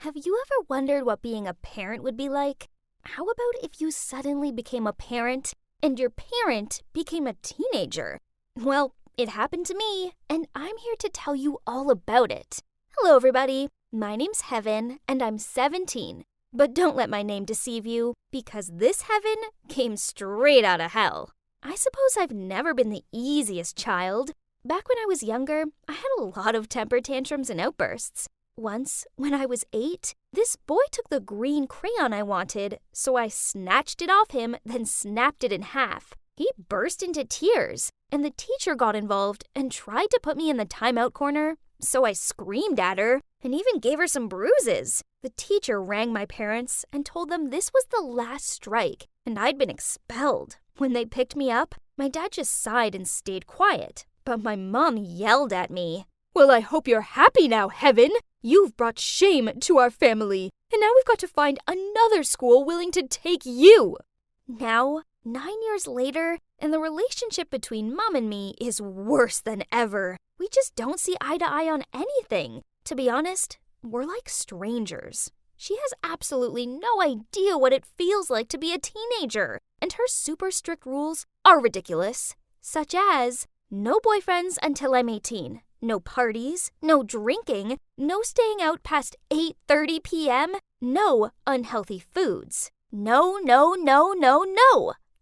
Have you ever wondered what being a parent would be like? How about if you suddenly became a parent and your parent became a teenager? Well, it happened to me, and I'm here to tell you all about it. Hello, everybody. My name's Heaven, and I'm 17. But don't let my name deceive you, because this Heaven came straight out of hell. I suppose I've never been the easiest child. Back when I was younger, I had a lot of temper tantrums and outbursts. Once, when I was 8, this boy took the green crayon I wanted, so I snatched it off him, then snapped it in half. He burst into tears, and the teacher got involved and tried to put me in the timeout corner, so I screamed at her and even gave her some bruises. The teacher rang my parents and told them this was the last strike, and I'd been expelled. When they picked me up, my dad just sighed and stayed quiet, but my mom yelled at me. "Well, I hope you're happy now, Heaven. You've brought shame to our family, and now we've got to find another school willing to take you." Now, 9 years later, and the relationship between Mom and me is worse than ever. We just don't see eye to eye on anything. To be honest, we're like strangers. She has absolutely no idea what it feels like to be a teenager, and her super strict rules are ridiculous, such as no boyfriends until I'm 18. No parties, no drinking, no staying out past 8:30 p.m., no unhealthy foods. No.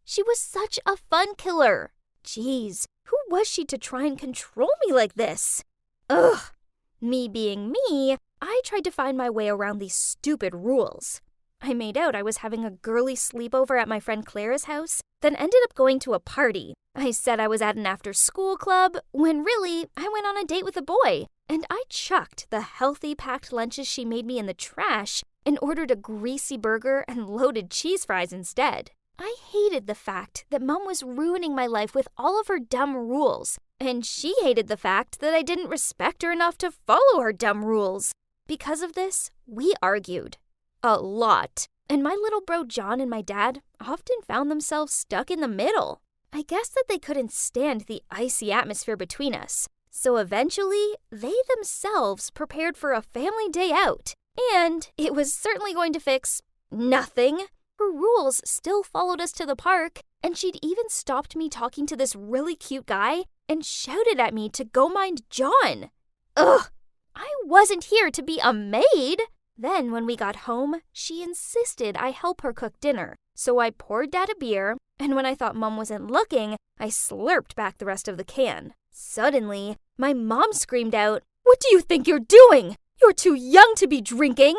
She was such a fun killer. Jeez, who was she to try and control me like this? Ugh. Me being me, I tried to find my way around these stupid rules. I made out I was having a girly sleepover at my friend Clara's house, then ended up going to a party. I said I was at an after-school club, when really, I went on a date with a boy. And I chucked the healthy packed lunches she made me in the trash and ordered a greasy burger and loaded cheese fries instead. I hated the fact that Mom was ruining my life with all of her dumb rules, and she hated the fact that I didn't respect her enough to follow her dumb rules. Because of this, we argued. A lot. And my little bro John and my dad often found themselves stuck in the middle. I guess that they couldn't stand the icy atmosphere between us. So eventually, they themselves prepared for a family day out. And it was certainly going to fix nothing. Her rules still followed us to the park, and she'd even stopped me talking to this really cute guy and shouted at me to go mind John. Ugh! I wasn't here to be a maid! Then, when we got home, she insisted I help her cook dinner. So I poured Dad a beer, and when I thought Mom wasn't looking, I slurped back the rest of the can. Suddenly, my mom screamed out, "What do you think you're doing? You're too young to be drinking!"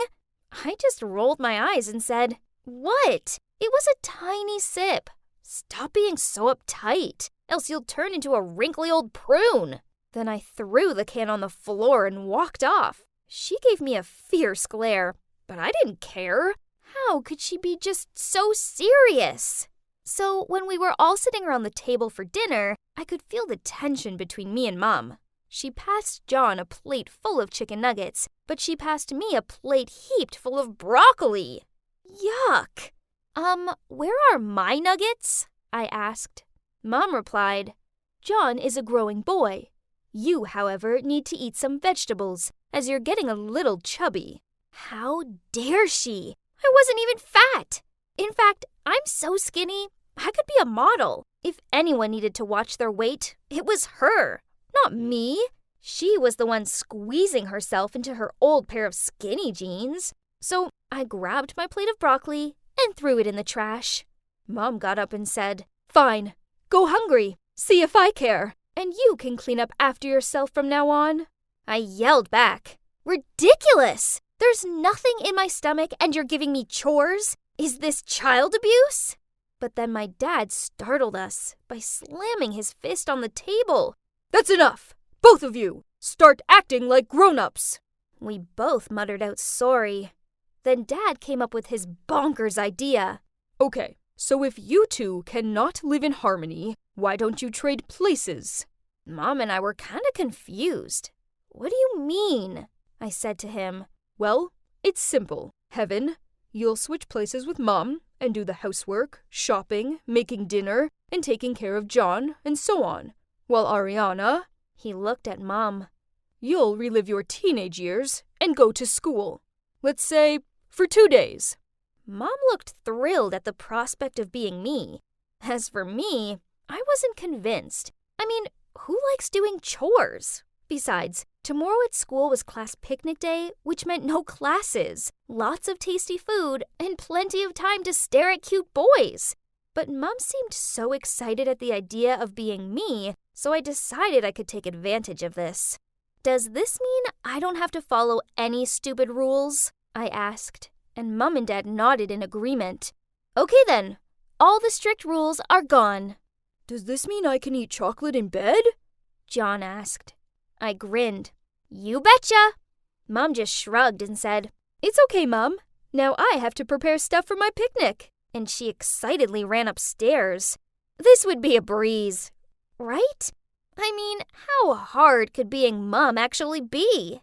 I just rolled my eyes and said, "What? It was a tiny sip. Stop being so uptight, else you'll turn into a wrinkly old prune." Then I threw the can on the floor and walked off. She gave me a fierce glare, but I didn't care. How could she be just so serious? So when we were all sitting around the table for dinner, I could feel the tension between me and Mom. She passed John a plate full of chicken nuggets, but she passed me a plate heaped full of broccoli. Yuck! Where are my nuggets?" I asked. Mom replied, "John is a growing boy. You, however, need to eat some vegetables, as you're getting a little chubby." How dare she? I wasn't even fat. In fact, I'm so skinny, I could be a model. If anyone needed to watch their weight, it was her, not me. She was the one squeezing herself into her old pair of skinny jeans. So I grabbed my plate of broccoli and threw it in the trash. Mom got up and said, "Fine, go hungry. See if I care. And you can clean up after yourself from now on." I yelled back, "Ridiculous! There's nothing in my stomach and you're giving me chores? Is this child abuse?" But then my dad startled us by slamming his fist on the table. "That's enough! Both of you! Start acting like grown-ups!" We both muttered out sorry. Then Dad came up with his bonkers idea. "Okay, so if you two cannot live in harmony, why don't you trade places?" Mom and I were kind of confused. "What do you mean?" I said to him. "Well, it's simple. Heaven, you'll switch places with Mom and do the housework, shopping, making dinner, and taking care of John, and so on. While Ariana," he looked at Mom, "you'll relive your teenage years and go to school." Let's say for 2 days. Mom looked thrilled at the prospect of being me. As for me, I wasn't convinced. I mean, who likes doing chores? Besides, tomorrow at school was class picnic day, which meant no classes, lots of tasty food, and plenty of time to stare at cute boys. But Mom seemed so excited at the idea of being me, so I decided I could take advantage of this. Does this mean I don't have to follow any stupid rules? I asked, and Mom and Dad nodded in agreement. Okay then, all the strict rules are gone. Does this mean I can eat chocolate in bed? John asked. I grinned. You betcha! Mom just shrugged and said, It's okay, Mom. Now I have to prepare stuff for my picnic. And she excitedly ran upstairs. This would be a breeze, right? I mean, how hard could being Mom actually be?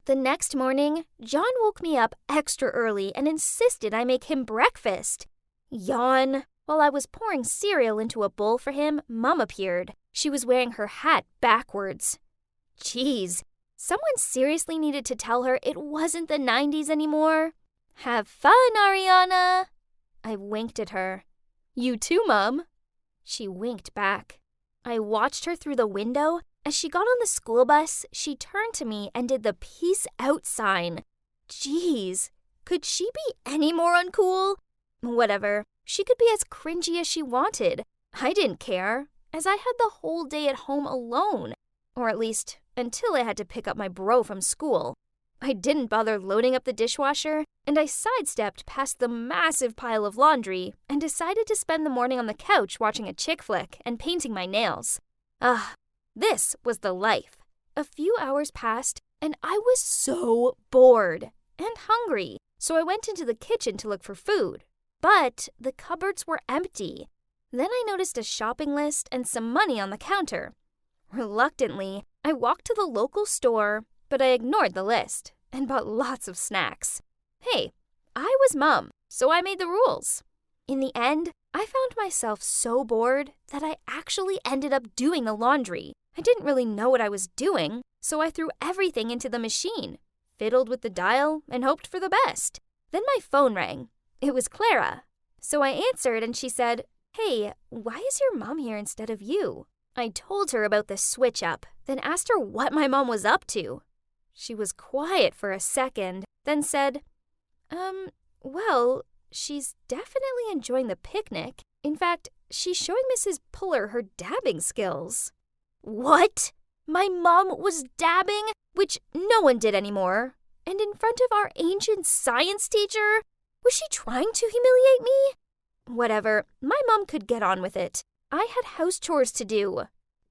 The next morning, John woke me up extra early and insisted I make him breakfast. Yawn. While I was pouring cereal into a bowl for him, Mom appeared. She was wearing her hat backwards. Geez, someone seriously needed to tell her it wasn't the 90s anymore. Have fun, Ariana. I winked at her. You too, Mom. She winked back. I watched her through the window. As she got on the school bus, she turned to me and did the peace out sign. Geez, could she be any more uncool? Whatever, she could be as cringy as she wanted. I didn't care, as I had the whole day at home alone. Or at least, until I had to pick up my bro from school. I didn't bother loading up the dishwasher, and I sidestepped past the massive pile of laundry and decided to spend the morning on the couch watching a chick flick and painting my nails. This was the life. A few hours passed, and I was so bored and hungry, so I went into the kitchen to look for food. But the cupboards were empty. Then I noticed a shopping list and some money on the counter. Reluctantly, I walked to the local store, but I ignored the list and bought lots of snacks. Hey, I was Mom, so I made the rules. In the end, I found myself so bored that I actually ended up doing the laundry. I didn't really know what I was doing, so I threw everything into the machine, fiddled with the dial, and hoped for the best. Then my phone rang. It was Clara. So I answered and she said, Hey, why is your mom here instead of you? I told her about the switch up, then asked her what my mom was up to. She was quiet for a second, then said, well, she's definitely enjoying the picnic. In fact, she's showing Mrs. Puller her dabbing skills. What? My mom was dabbing? Which no one did anymore. And in front of our ancient science teacher? Was she trying to humiliate me? Whatever, my mom could get on with it. I had house chores to do.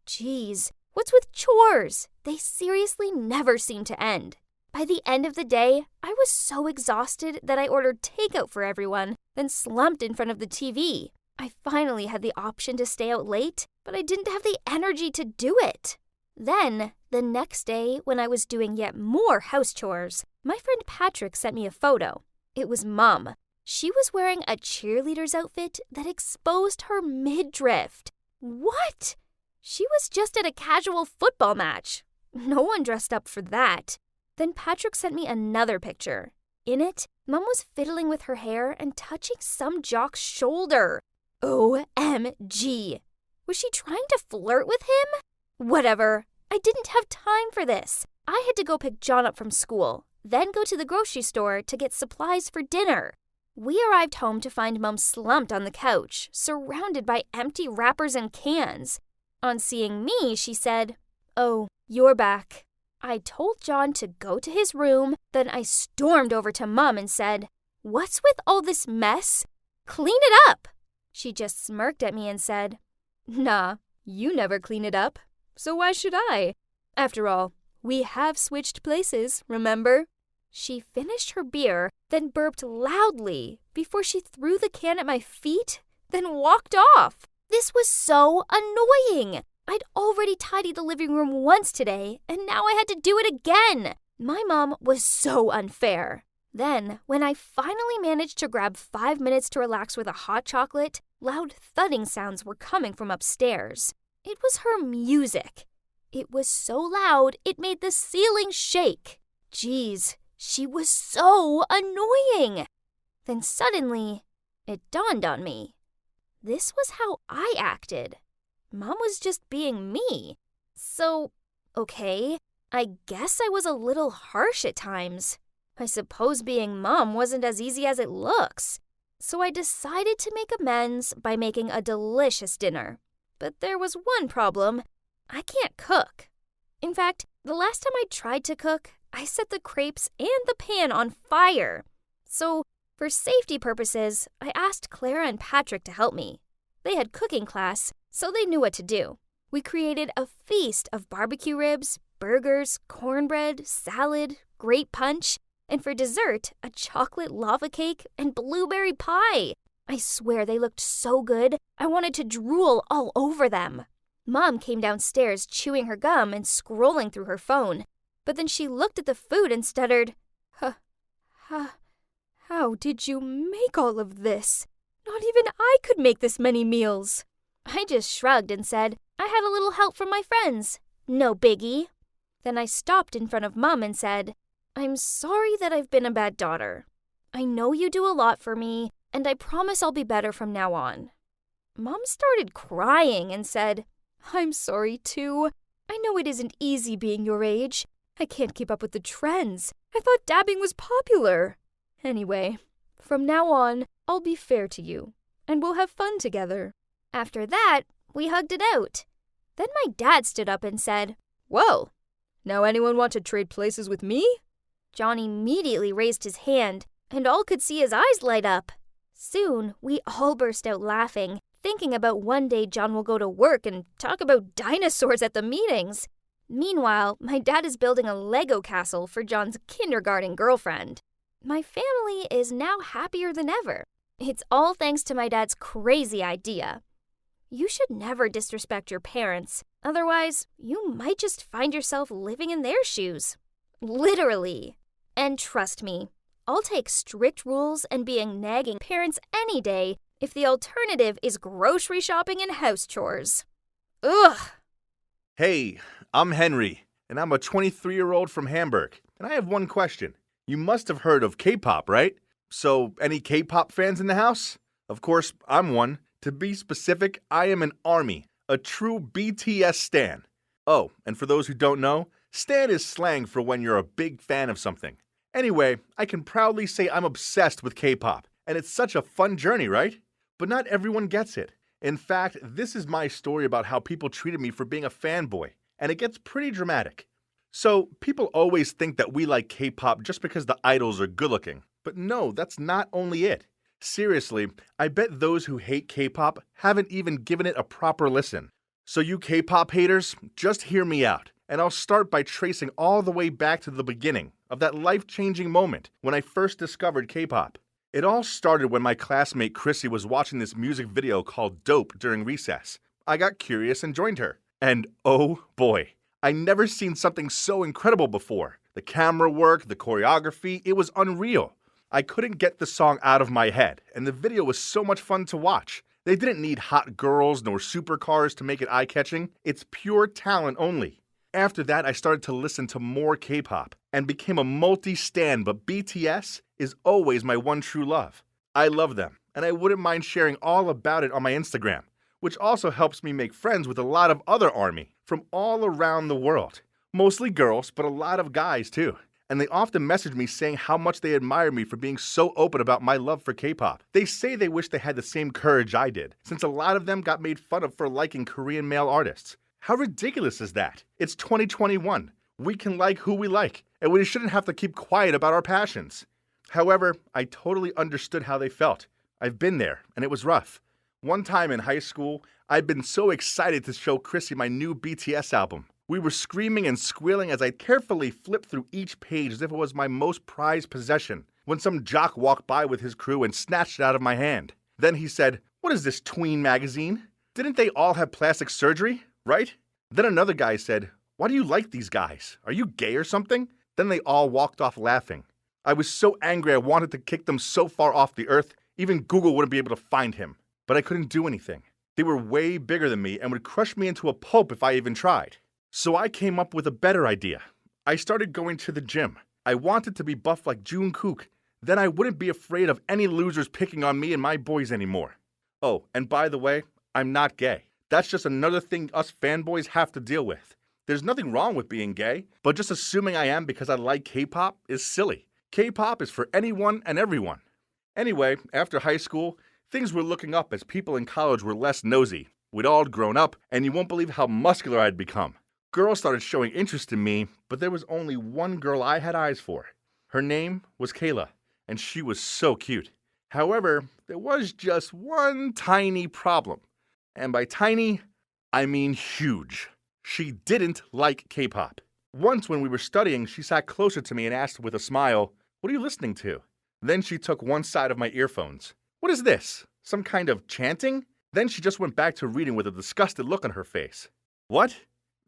Geez, what's with chores? They seriously never seem to end. By the end of the day, I was so exhausted that I ordered takeout for everyone, then slumped in front of the TV. I finally had the option to stay out late, but I didn't have the energy to do it. Then, the next day, when I was doing yet more house chores, my friend Patrick sent me a photo. It was Mom. She was wearing a cheerleader's outfit that exposed her midriff. What? She was just at a casual football match. No one dressed up for that. Then Patrick sent me another picture. In it, Mom was fiddling with her hair and touching some jock's shoulder. OMG. Was she trying to flirt with him? Whatever. I didn't have time for this. I had to go pick John up from school, then go to the grocery store to get supplies for dinner. We arrived home to find Mom slumped on the couch, surrounded by empty wrappers and cans. On seeing me, she said, "Oh, you're back." I told John to go to his room, then I stormed over to Mom and said, "What's with all this mess? Clean it up." She just smirked at me and said, "Nah, you never clean it up, so why should I? After all, we have switched places, remember?" She finished her beer, then burped loudly before she threw the can at my feet, then walked off. This was so annoying. I'd already tidied the living room once today, and now I had to do it again. My mom was so unfair. Then, when I finally managed to grab 5 minutes to relax with a hot chocolate, loud thudding sounds were coming from upstairs. It was her music. It was so loud, it made the ceiling shake. Geez, She was so annoying. Then suddenly, it dawned on me. This was how I acted. Mom was just being me. So, okay, I guess I was a little harsh at times. I suppose being mom wasn't as easy as it looks. So I decided to make amends by making a delicious dinner. But there was one problem. I can't cook. In fact, the last time I tried to cook, I set the crepes and the pan on fire. So, for safety purposes, I asked Clara and Patrick to help me. They had cooking class, so they knew what to do. We created a feast of barbecue ribs, burgers, cornbread, salad, grape punch, and for dessert, a chocolate lava cake and blueberry pie. I swear they looked so good, I wanted to drool all over them. Mom came downstairs chewing her gum and scrolling through her phone, but then she looked at the food and stuttered, How did you make all of this? Not even I could make this many meals. I just shrugged and said, I had a little help from my friends. No biggie. Then I stopped in front of Mom and said, I'm sorry that I've been a bad daughter. I know you do a lot for me, and I promise I'll be better from now on. Mom started crying and said, I'm sorry too. I know it isn't easy being your age. I can't keep up with the trends. I thought dabbing was popular. Anyway, from now on, I'll be fair to you, and we'll have fun together. After that, we hugged it out. Then my dad stood up and said, Well, now anyone want to trade places with me? John immediately raised his hand, and all could see his eyes light up. Soon, we all burst out laughing, thinking about one day John will go to work and talk about dinosaurs at the meetings. Meanwhile, my dad is building a Lego castle for John's kindergarten girlfriend. My family is now happier than ever. It's all thanks to my dad's crazy idea. You should never disrespect your parents, otherwise you might just find yourself living in their shoes. Literally. And trust me, I'll take strict rules and being nagging parents any day if the alternative is grocery shopping and house chores. Ugh! Hey, I'm Henry, and I'm a 23-year-old from Hamburg, and I have one question. You must have heard of K-pop, right? So, any K-pop fans in the house? Of course, I'm one. To be specific, I am an ARMY, a true BTS stan. Oh, and for those who don't know, stan is slang for when you're a big fan of something. Anyway, I can proudly say I'm obsessed with K-pop, and it's such a fun journey, right? But not everyone gets it. In fact, this is my story about how people treated me for being a fanboy, and it gets pretty dramatic. So, people always think that we like K-pop just because the idols are good-looking. But no, that's not only it. Seriously, I bet those who hate K-pop haven't even given it a proper listen. So you K-pop haters, just hear me out, and I'll start by tracing all the way back to the beginning of that life-changing moment when I first discovered K-pop. It all started when my classmate Chrissy was watching this music video called Dope during recess. I got curious and joined her. And oh boy, I never seen something so incredible before. The camera work, the choreography, it was unreal. I couldn't get the song out of my head, and the video was so much fun to watch. They didn't need hot girls nor supercars to make it eye-catching. It's pure talent only. After that, I started to listen to more K-pop and became a multi-stan, but BTS is always my one true love. I love them, and I wouldn't mind sharing all about it on my Instagram, which also helps me make friends with a lot of other ARMY from all around the world. Mostly girls, but a lot of guys too. And they often message me saying how much they admire me for being so open about my love for K-pop. They say they wish they had the same courage I did, since a lot of them got made fun of for liking Korean male artists. How ridiculous is that? It's 2021. We can like who we like, and we shouldn't have to keep quiet about our passions. However, I totally understood how they felt. I've been there, and it was rough. One time in high school, I'd been so excited to show Chrissy my new BTS album. We were screaming and squealing as I carefully flipped through each page as if it was my most prized possession, when some jock walked by with his crew and snatched it out of my hand. Then he said, "What is this tween magazine? Didn't they all have plastic surgery, right?" Then another guy said, "Why do you like these guys? Are you gay or something?" Then they all walked off laughing. I was so angry I wanted to kick them so far off the earth, even Google wouldn't be able to find him. But I couldn't do anything. They were way bigger than me and would crush me into a pulp if I even tried. So I came up with a better idea. I started going to the gym. I wanted to be buff like Jungkook. Then I wouldn't be afraid of any losers picking on me and my boys anymore. Oh, and by the way, I'm not gay. That's just another thing us fanboys have to deal with. There's nothing wrong with being gay, but just assuming I am because I like K-pop is silly. K-pop is for anyone and everyone. Anyway, after high school, things were looking up as people in college were less nosy. We'd all grown up, and you won't believe how muscular I'd become. Girls started showing interest in me, but there was only one girl I had eyes for. Her name was Kayla, and she was so cute. However, there was just one tiny problem. And by tiny, I mean huge. She didn't like K-pop. Once when we were studying, she sat closer to me and asked with a smile, "What are you listening to?" Then she took one side of my earphones. "What is this? Some kind of chanting?" Then she just went back to reading with a disgusted look on her face. What?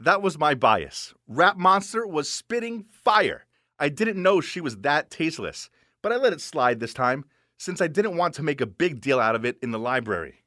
That was my bias. Rap Monster was spitting fire. I didn't know she was that tasteless, but I let it slide this time, since I didn't want to make a big deal out of it in the library.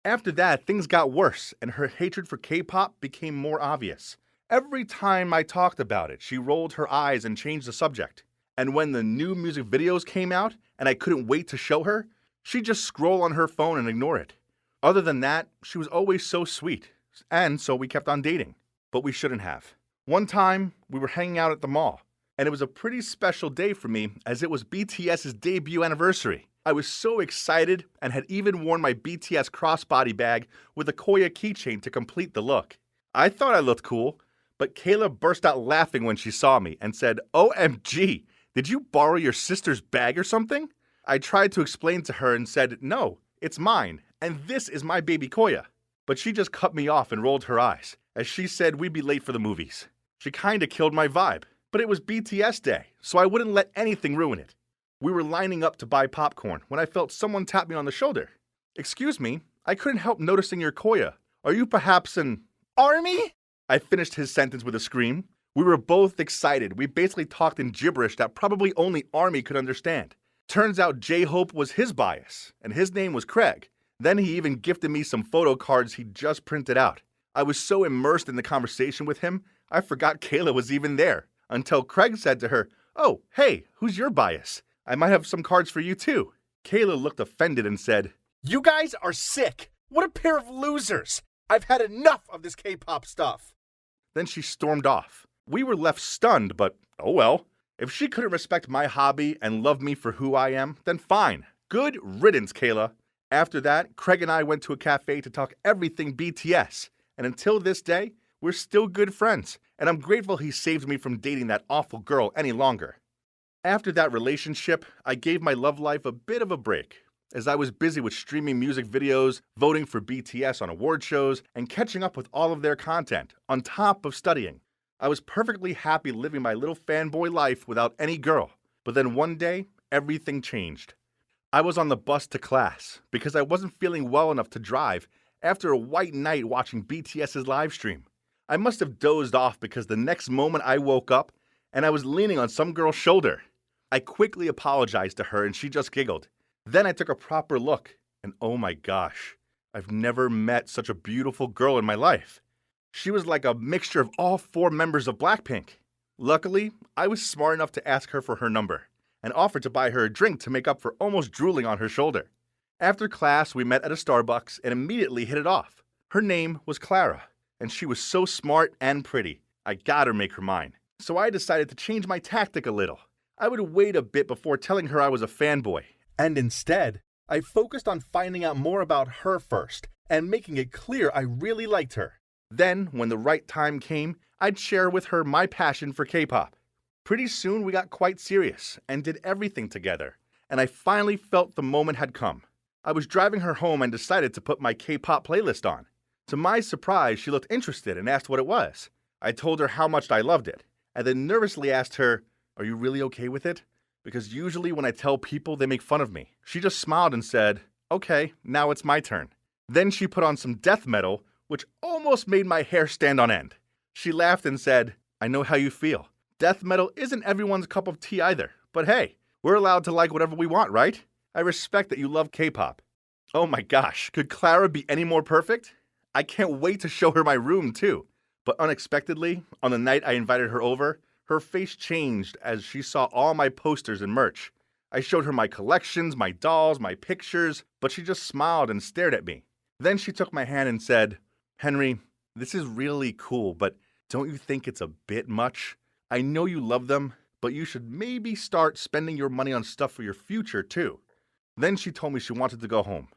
After that, things got worse, and her hatred for K-pop became more obvious. Every time I talked about it, she rolled her eyes and changed the subject. And when the new music videos came out, and I couldn't wait to show her, she'd just scroll on her phone and ignore it. Other than that, she was always so sweet, and so we kept on dating. But we shouldn't have. One time, we were hanging out at the mall, and it was a pretty special day for me as it was BTS's debut anniversary. I was so excited and had even worn my BTS crossbody bag with a Koya keychain to complete the look. I thought I looked cool, but Kayla burst out laughing when she saw me and said, "OMG, did you borrow your sister's bag or something?" I tried to explain to her and said, "No, it's mine, and this is my baby Koya." But she just cut me off and rolled her eyes, as she said we'd be late for the movies. She kinda killed my vibe, but it was BTS day, so I wouldn't let anything ruin it. We were lining up to buy popcorn when I felt someone tap me on the shoulder. "Excuse me, I couldn't help noticing your Koya. Are you perhaps an army?" I finished his sentence with a scream. We were both excited. We basically talked in gibberish that probably only Army could understand. Turns out J-Hope was his bias, and his name was Craig. Then he even gifted me some photo cards he'd just printed out. I was so immersed in the conversation with him, I forgot Kayla was even there, until Craig said to her, "Oh, hey, who's your bias? I might have some cards for you too." Kayla looked offended and said, "You guys are sick. What a pair of losers. I've had enough of this K-pop stuff." Then she stormed off. We were left stunned, but oh well. If she couldn't respect my hobby and love me for who I am, then fine. Good riddance, Kayla. After that, Craig and I went to a cafe to talk everything BTS, and until this day, we're still good friends, and I'm grateful he saved me from dating that awful girl any longer. After that relationship, I gave my love life a bit of a break, as I was busy with streaming music videos, voting for BTS on award shows, and catching up with all of their content, on top of studying. I was perfectly happy living my little fanboy life without any girl, but then one day, everything changed. I was on the bus to class because I wasn't feeling well enough to drive after a white night watching BTS's live stream. I must have dozed off because the next moment I woke up and I was leaning on some girl's shoulder. I quickly apologized to her and she just giggled. Then I took a proper look and oh my gosh, I've never met such a beautiful girl in my life. She was like a mixture of all 4 members of Blackpink. Luckily, I was smart enough to ask her for her number and offered to buy her a drink to make up for almost drooling on her shoulder. After class, we met at a Starbucks and immediately hit it off. Her name was Clara, and she was so smart and pretty. I gotta make her mine. So I decided to change my tactic a little. I would wait a bit before telling her I was a fanboy, and instead, I focused on finding out more about her first and making it clear I really liked her. Then, when the right time came, I'd share with her my passion for K-pop. Pretty soon we got quite serious and did everything together, and I finally felt the moment had come. I was driving her home and decided to put my K-pop playlist on. To my surprise, she looked interested and asked what it was. I told her how much I loved it, and then nervously asked her, "Are you really okay with it?" Because usually when I tell people, they make fun of me. She just smiled and said, "Okay, now it's my turn." Then she put on some death metal, which almost made my hair stand on end. She laughed and said, "I know how you feel. Death metal isn't everyone's cup of tea either, but hey, we're allowed to like whatever we want, right? I respect that you love K-pop." Oh my gosh, could Clara be any more perfect? I can't wait to show her my room too. But unexpectedly, on the night I invited her over, Her face changed as she saw all my posters and merch. I showed her my collections, my dolls, my pictures, but she just smiled and stared at me. Then she took my hand and said, "Henry, this is really cool, but don't you think it's a bit much? I know you love them, but you should maybe start spending your money on stuff for your future, too." Then she told me she wanted to go home.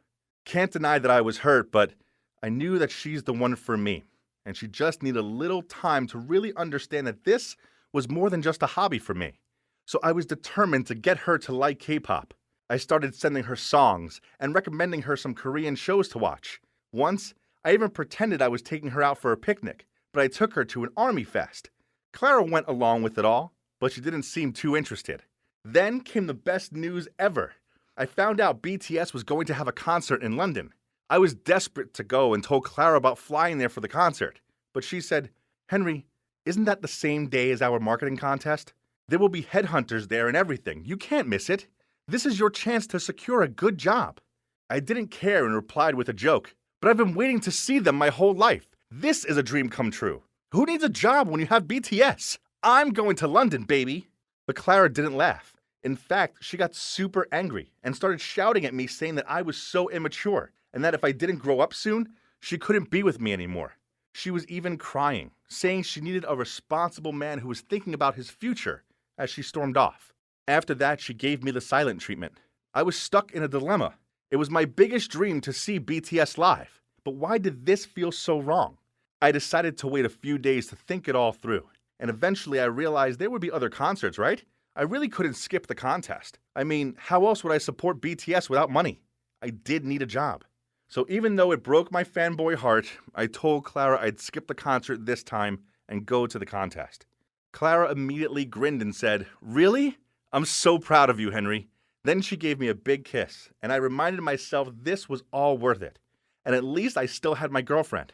Can't deny that I was hurt, but I knew that she's the one for me, and she just needed a little time to really understand that this was more than just a hobby for me. So I was determined to get her to like K-pop. I started sending her songs and recommending her some Korean shows to watch. Once, I even pretended I was taking her out for a picnic, but I took her to an army fest. Clara went along with it all, but she didn't seem too interested. Then came the best news ever. I found out BTS was going to have a concert in London. I was desperate to go and told Clara about flying there for the concert, but she said, "Henry, isn't that the same day as our marketing contest? There will be headhunters there and everything. You can't miss it. This is your chance to secure a good job." I didn't care and replied with a joke, "But I've been waiting to see them my whole life. This is a dream come true. Who needs a job when you have BTS? I'm going to London, baby." But Clara didn't laugh. In fact, she got super angry and started shouting at me saying that I was so immature and that if I didn't grow up soon, she couldn't be with me anymore. She was even crying, saying she needed a responsible man who was thinking about his future as she stormed off. After that, she gave me the silent treatment. I was stuck in a dilemma. It was my biggest dream to see BTS live, but why did this feel so wrong? I decided to wait a few days to think it all through, and eventually I realized there would be other concerts, right? I really couldn't skip the contest. I mean, how else would I support BTS without money? I did need a job. So even though it broke my fanboy heart, I told Clara I'd skip the concert this time and go to the contest. Clara immediately grinned and said, "Really? I'm so proud of you, Henry." Then she gave me a big kiss, and I reminded myself this was all worth it. And at least I still had my girlfriend.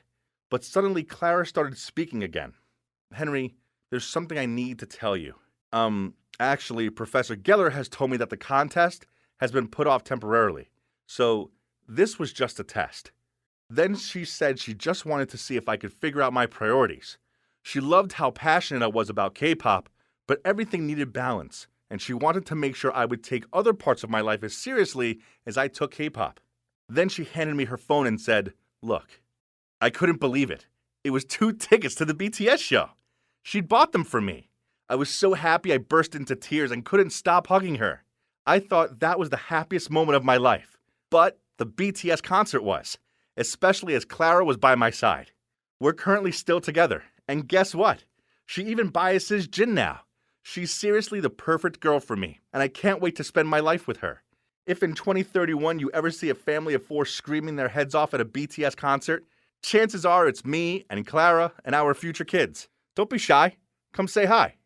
But suddenly Clara started speaking again. "Henry, there's something I need to tell you. Actually, Professor Geller has told me that the contest has been put off temporarily. So this was just a test." Then she said she just wanted to see if I could figure out my priorities. She loved how passionate I was about K-pop, but everything needed balance, and she wanted to make sure I would take other parts of my life as seriously as I took K-pop. Then she handed me her phone and said, "Look." I couldn't believe it. It was 2 tickets to the BTS show. She'd bought them for me. I was so happy I burst into tears and couldn't stop hugging her. I thought that was the happiest moment of my life. But the BTS concert was, especially as Clara was by my side. We're currently still together, and guess what? She even biases Jin now. She's seriously the perfect girl for me, and I can't wait to spend my life with her. If in 2031 you ever see a family of 4 screaming their heads off at a BTS concert, chances are it's me and Clara and our future kids. Don't be shy. Come say hi.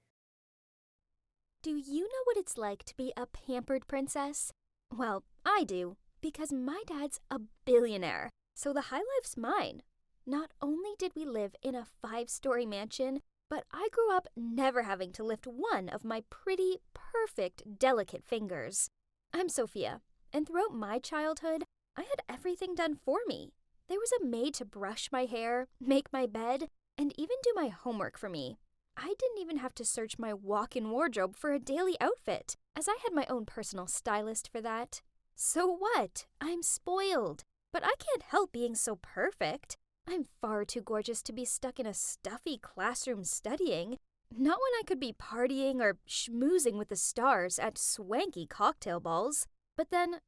Do you know what it's like to be a pampered princess? Well, I do, because my dad's a billionaire, so the high life's mine. Not only did we live in a 5-story mansion, but I grew up never having to lift one of my pretty, perfect, delicate fingers. I'm Sophia, and throughout my childhood, I had everything done for me. There was a maid to brush my hair, make my bed, and even do my homework for me. I didn't even have to search my walk-in wardrobe for a daily outfit, as I had my own personal stylist for that. So what? I'm spoiled. But I can't help being so perfect. I'm far too gorgeous to be stuck in a stuffy classroom studying. Not when I could be partying or schmoozing with the stars at swanky cocktail balls. But then,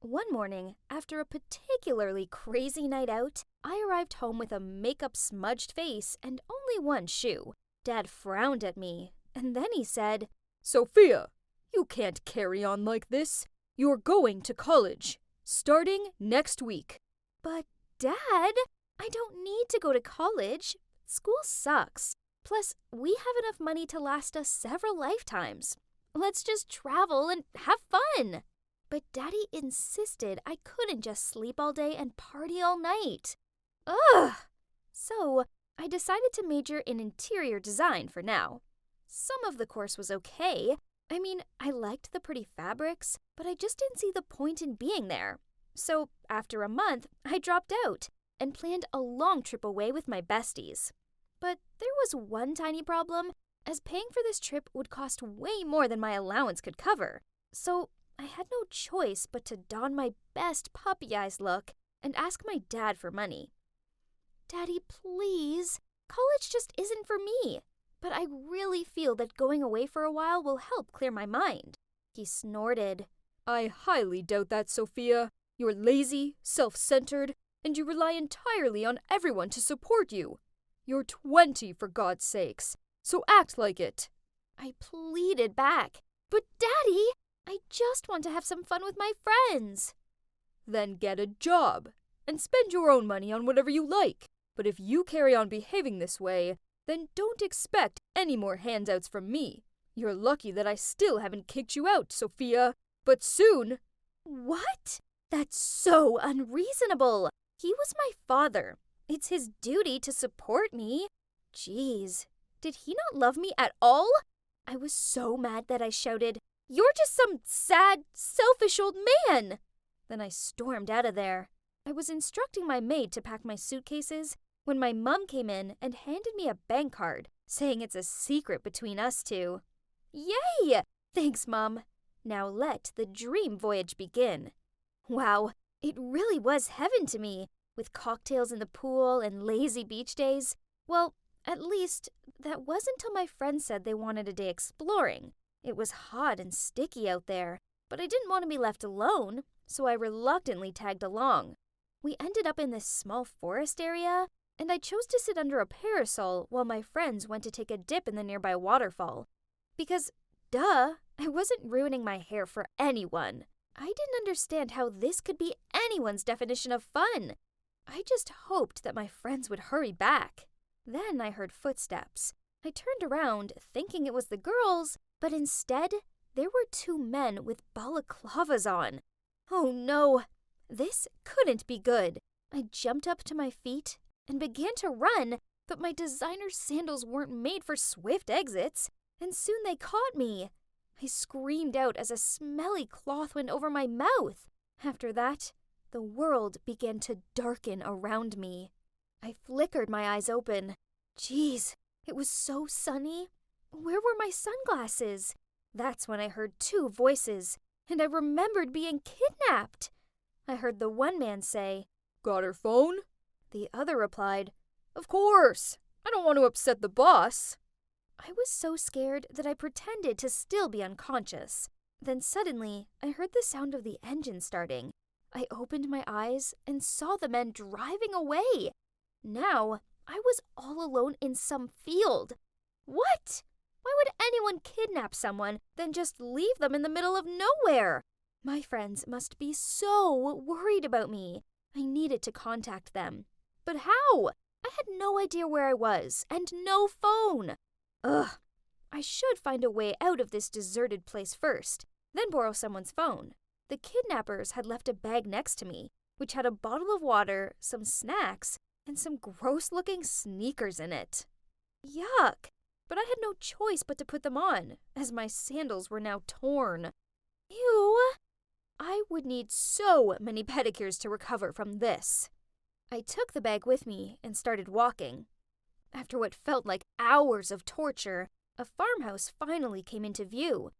one morning, after a particularly crazy night out, I arrived home with a makeup-smudged face and only one shoe. Dad frowned at me, and then he said, "Sophia, you can't carry on like this. You're going to college, starting next week." "But, Dad, I don't need to go to college. School sucks. Plus, we have enough money to last us several lifetimes. Let's just travel and have fun." But Daddy insisted I couldn't just sleep all day and party all night. Ugh! So, I decided to major in interior design for now. Some of the course was okay. I mean, I liked the pretty fabrics, but I just didn't see the point in being there. So, after a month, I dropped out and planned a long trip away with my besties. But there was one tiny problem. as paying for this trip would cost way more than my allowance could cover. So I had no choice but to don my best puppy eyes look and ask my dad for money. "Daddy, please. College just isn't for me. But I really feel that going away for a while will help clear my mind." He snorted. I highly doubt that, Sophia. You're lazy, self-centered, and you rely entirely on everyone to support you. You're 20, for God's sakes, so act like it. I pleaded back. "But Daddy, I just want to have some fun with my friends." Then get a job, and spend your own money on whatever you like. But if you carry on behaving this way, then don't expect any more handouts from me. You're lucky that I still haven't kicked you out, Sophia. But soon. What? That's so unreasonable. He was my father. It's his duty to support me. Jeez, did he not love me at all? I was so mad that I shouted, "You're just some sad, selfish old man!" Then I stormed out of there. I was instructing my maid to pack my suitcases when my mom came in and handed me a bank card, saying it's a secret between us two. Yay! Thanks, Mom. Now let the dream voyage begin. Wow, it really was heaven to me, with cocktails in the pool and lazy beach days. Well, at least that was until my friends said they wanted a day exploring. It was hot and sticky out there, but I didn't want to be left alone, so I reluctantly tagged along. We ended up in this small forest area, and I chose to sit under a parasol while my friends went to take a dip in the nearby waterfall. Because, duh, I wasn't ruining my hair for anyone. I didn't understand how this could be anyone's definition of fun. I just hoped that my friends would hurry back. Then I heard footsteps. I turned around, thinking it was the girls, but instead, there were two men with balaclavas on. Oh no, this couldn't be good. I jumped up to my feet and began to run, but my designer sandals weren't made for swift exits, and soon they caught me. I screamed out as a smelly cloth went over my mouth. After that, the world began to darken around me. I flickered my eyes open. Jeez, it was so sunny. Where were my sunglasses? That's when I heard two voices, and I remembered being kidnapped. I heard the one man say, "Got her phone?" The other replied, "Of course. I don't want to upset the boss." I was so scared that I pretended to still be unconscious. Then suddenly, I heard the sound of the engine starting. I opened my eyes and saw the men driving away. Now, I was all alone in some field. What? Why would anyone kidnap someone, then just leave them in the middle of nowhere? My friends must be so worried about me. I needed to contact them. But how? I had no idea where I was, and no phone. Ugh. I should find a way out of this deserted place first, then borrow someone's phone. The kidnappers had left a bag next to me, which had a bottle of water, some snacks, and some gross-looking sneakers in it. Yuck! But I had no choice but to put them on, as my sandals were now torn. Ew! I would need so many pedicures to recover from this. I took the bag with me and started walking. After what felt like hours of torture, a farmhouse finally came into view.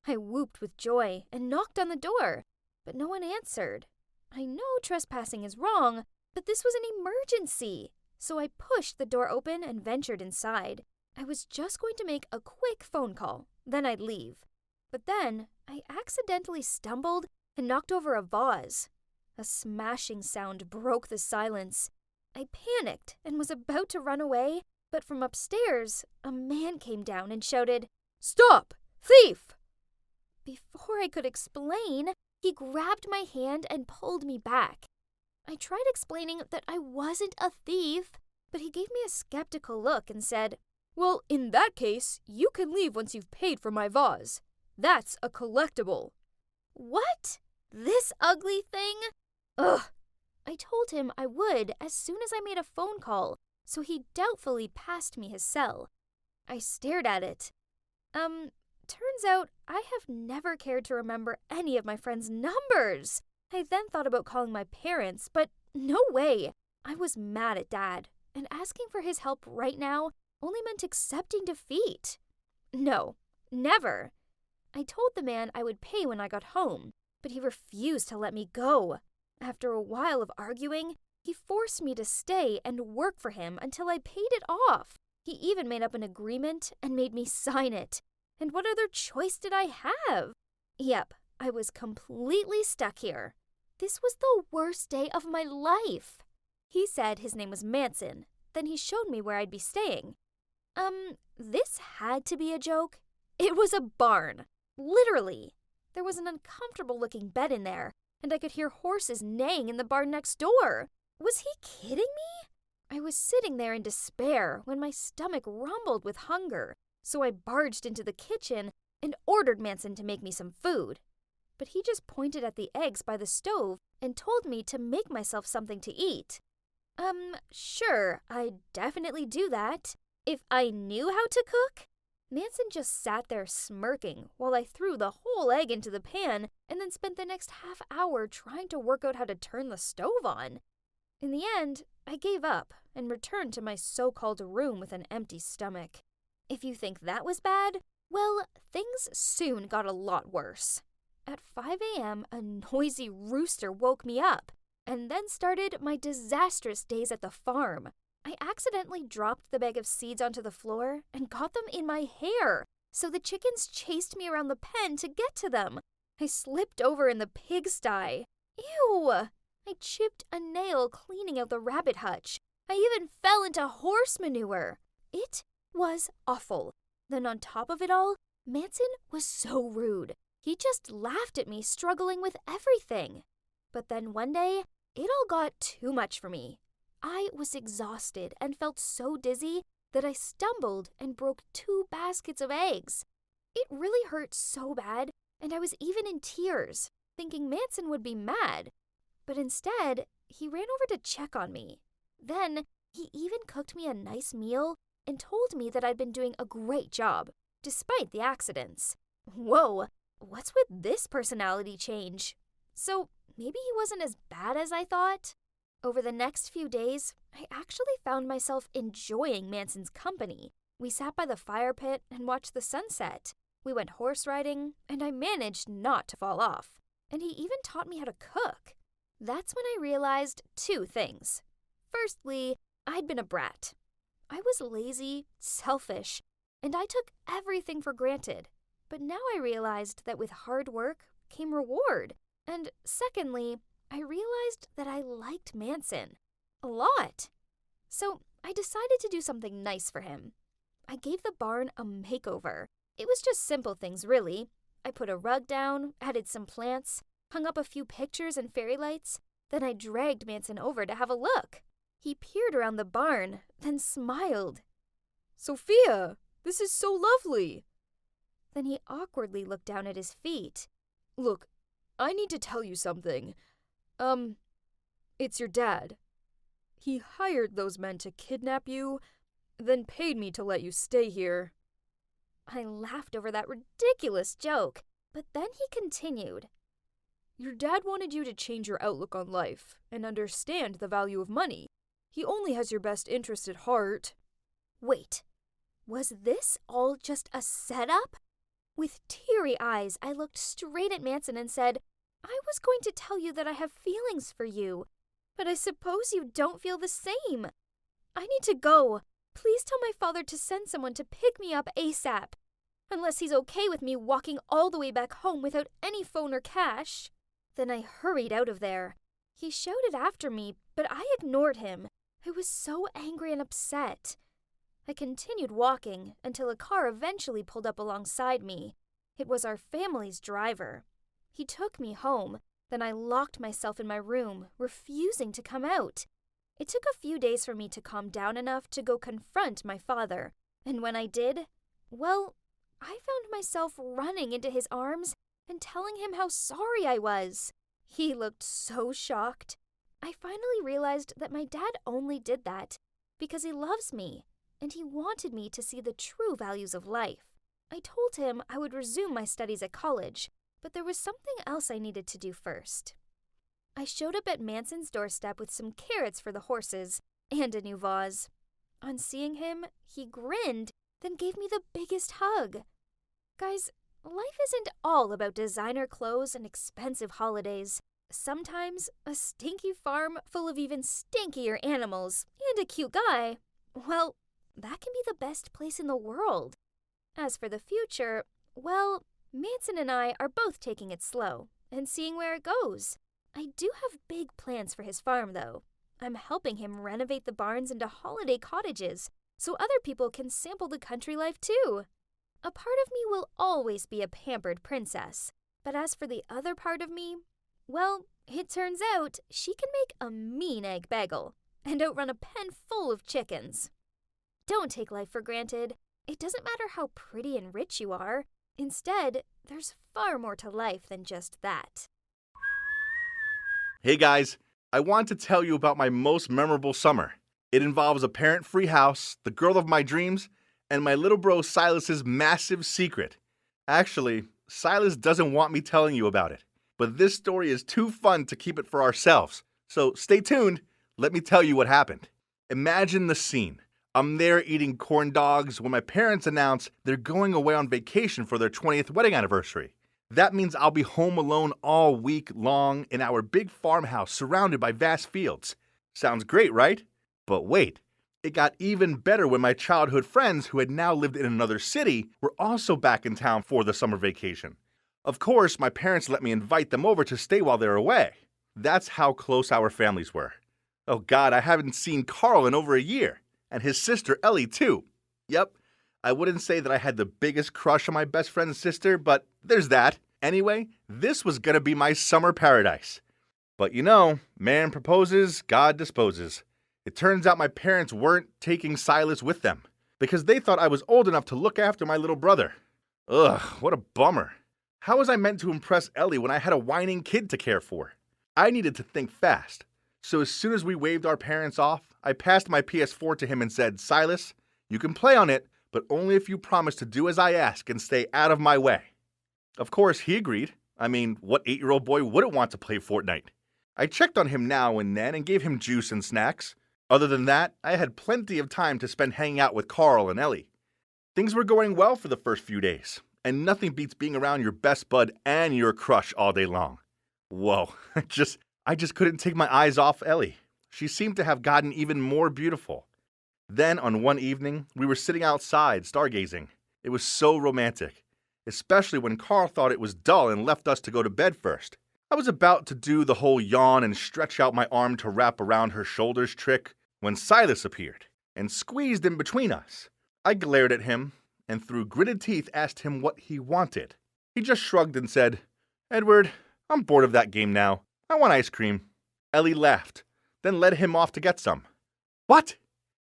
I whooped with joy and knocked on the door, but no one answered. I know trespassing is wrong, but this was an emergency, so I pushed the door open and ventured inside. I was just going to make a quick phone call, then I'd leave. But then I accidentally stumbled and knocked over a vase. A smashing sound broke the silence. I panicked and was about to run away, but from upstairs, a man came down and shouted, "Stop! Thief!" Before I could explain, he grabbed my hand and pulled me back. I tried explaining that I wasn't a thief, but he gave me a skeptical look and said, "Well, in that case, you can leave once you've paid for my vase. That's a collectible." What? This ugly thing? Ugh. I told him I would as soon as I made a phone call, so he doubtfully passed me his cell. I stared at it. Turns out I have never cared to remember any of my friends' numbers. I then thought about calling my parents, but no way. I was mad at Dad, and asking for his help right now only meant accepting defeat. No, never. I told the man I would pay when I got home, but he refused to let me go. After a while of arguing, he forced me to stay and work for him until I paid it off. He even made up an agreement and made me sign it. And what other choice did I have? Yep, I was completely stuck here. This was the worst day of my life. He said his name was Manson. Then he showed me where I'd be staying. This had to be a joke. It was a barn. Literally. There was an uncomfortable-looking bed in there, and I could hear horses neighing in the barn next door. Was he kidding me? I was sitting there in despair when my stomach rumbled with hunger, so I barged into the kitchen and ordered Manson to make me some food. But he just pointed at the eggs by the stove and told me to make myself something to eat. Sure, I'd definitely do that. If I knew how to cook? Manson just sat there smirking while I threw the whole egg into the pan and then spent the next half hour trying to work out how to turn the stove on. In the end, I gave up and returned to my so-called room with an empty stomach. If you think that was bad, well, things soon got a lot worse. At 5 a.m., a noisy rooster woke me up, and then started my disastrous days at the farm. I accidentally dropped the bag of seeds onto the floor and got them in my hair, so the chickens chased me around the pen to get to them. I slipped over in the pigsty. Ew! I chipped a nail cleaning out the rabbit hutch. I even fell into horse manure. It was awful. Then on top of it all, Manson was so rude. He just laughed at me struggling with everything. But then one day, it all got too much for me. I was exhausted and felt so dizzy that I stumbled and broke 2 baskets of eggs. It really hurt so bad, and I was even in tears, thinking Manson would be mad. But instead, he ran over to check on me. Then, he even cooked me a nice meal and told me that I'd been doing a great job, despite the accidents. Whoa, what's with this personality change? So, maybe he wasn't as bad as I thought? Over the next few days, I actually found myself enjoying Manson's company. We sat by the fire pit and watched the sunset. We went horse riding, and I managed not to fall off. And he even taught me how to cook. That's when I realized 2 things. Firstly, I'd been a brat. I was lazy, selfish, and I took everything for granted. But now I realized that with hard work came reward. And secondly, I realized that I liked Manson a lot. So I decided to do something nice for him. I gave the barn a makeover. It was just simple things, really. I put a rug down, added some plants, hung up a few pictures and fairy lights. Then I dragged Manson over to have a look. He peered around the barn, then smiled. Sophia, this is so lovely. Then he awkwardly looked down at his feet. Look, I need to tell you something. It's your dad. He hired those men to kidnap you, then paid me to let you stay here. I laughed over that ridiculous joke, but then he continued. Your dad wanted you to change your outlook on life and understand the value of money. He only has your best interest at heart. Wait, was this all just a setup? With teary eyes, I looked straight at Manson and said, I was going to tell you that I have feelings for you, but I suppose you don't feel the same. I need to go. Please tell my father to send someone to pick me up ASAP, unless he's okay with me walking all the way back home without any phone or cash. Then I hurried out of there. He shouted after me, but I ignored him. I was so angry and upset. I continued walking until a car eventually pulled up alongside me. It was our family's driver. He took me home. Then I locked myself in my room, refusing to come out. It took a few days for me to calm down enough to go confront my father. And when I did, well, I found myself running into his arms and telling him how sorry I was. He looked so shocked. I finally realized that my dad only did that because he loves me, and he wanted me to see the true values of life. I told him I would resume my studies at college, but there was something else I needed to do first. I showed up at Manson's doorstep with some carrots for the horses and a new vase. On seeing him, he grinned, then gave me the biggest hug. Guys, life isn't all about designer clothes and expensive holidays. Sometimes a stinky farm full of even stinkier animals and a cute guy, well, that can be the best place in the world. As for the future, well, Manson and I are both taking it slow and seeing where it goes. I do have big plans for his farm, though. I'm helping him renovate the barns into holiday cottages so other people can sample the country life too. A part of me will always be a pampered princess, but as for the other part of me, well, it turns out she can make a mean egg bagel and outrun a pen full of chickens. Don't take life for granted. It doesn't matter how pretty and rich you are. Instead, there's far more to life than just that. Hey guys, I want to tell you about my most memorable summer. It involves a parent-free house, the girl of my dreams, and my little bro Silas's massive secret. Actually, Silas doesn't want me telling you about it, but this story is too fun to keep it for ourselves. So stay tuned, let me tell you what happened. Imagine the scene. I'm there eating corn dogs when my parents announce they're going away on vacation for their 20th wedding anniversary. That means I'll be home alone all week long in our big farmhouse surrounded by vast fields. Sounds great, right? But wait, it got even better when my childhood friends who had now lived in another city were also back in town for the summer vacation. Of course, my parents let me invite them over to stay while they're away. That's how close our families were. Oh God, I haven't seen Carl in over a year. And his sister Ellie, too. Yep, I wouldn't say that I had the biggest crush on my best friend's sister, but there's that. Anyway, this was gonna be my summer paradise. But you know, man proposes, God disposes. It turns out my parents weren't taking Silas with them because they thought I was old enough to look after my little brother. Ugh, what a bummer. How was I meant to impress Ellie when I had a whining kid to care for? I needed to think fast. So as soon as we waved our parents off, I passed my PS4 to him and said, Silas, you can play on it, but only if you promise to do as I ask and stay out of my way. Of course, he agreed. I mean, what 8-year-old boy wouldn't want to play Fortnite? I checked on him now and then and gave him juice and snacks. Other than that, I had plenty of time to spend hanging out with Carl and Ellie. Things were going well for the first few days, and nothing beats being around your best bud and your crush all day long. Whoa, I just couldn't take my eyes off Ellie. She seemed to have gotten even more beautiful. Then, on one evening, we were sitting outside, stargazing. It was so romantic, especially when Carl thought it was dull and left us to go to bed first. I was about to do the whole yawn and stretch out my arm to wrap around her shoulders trick when Silas appeared and squeezed in between us. I glared at him and through gritted teeth asked him what he wanted. He just shrugged and said, Edward, I'm bored of that game now. I want ice cream. Ellie laughed, then led him off to get some. What?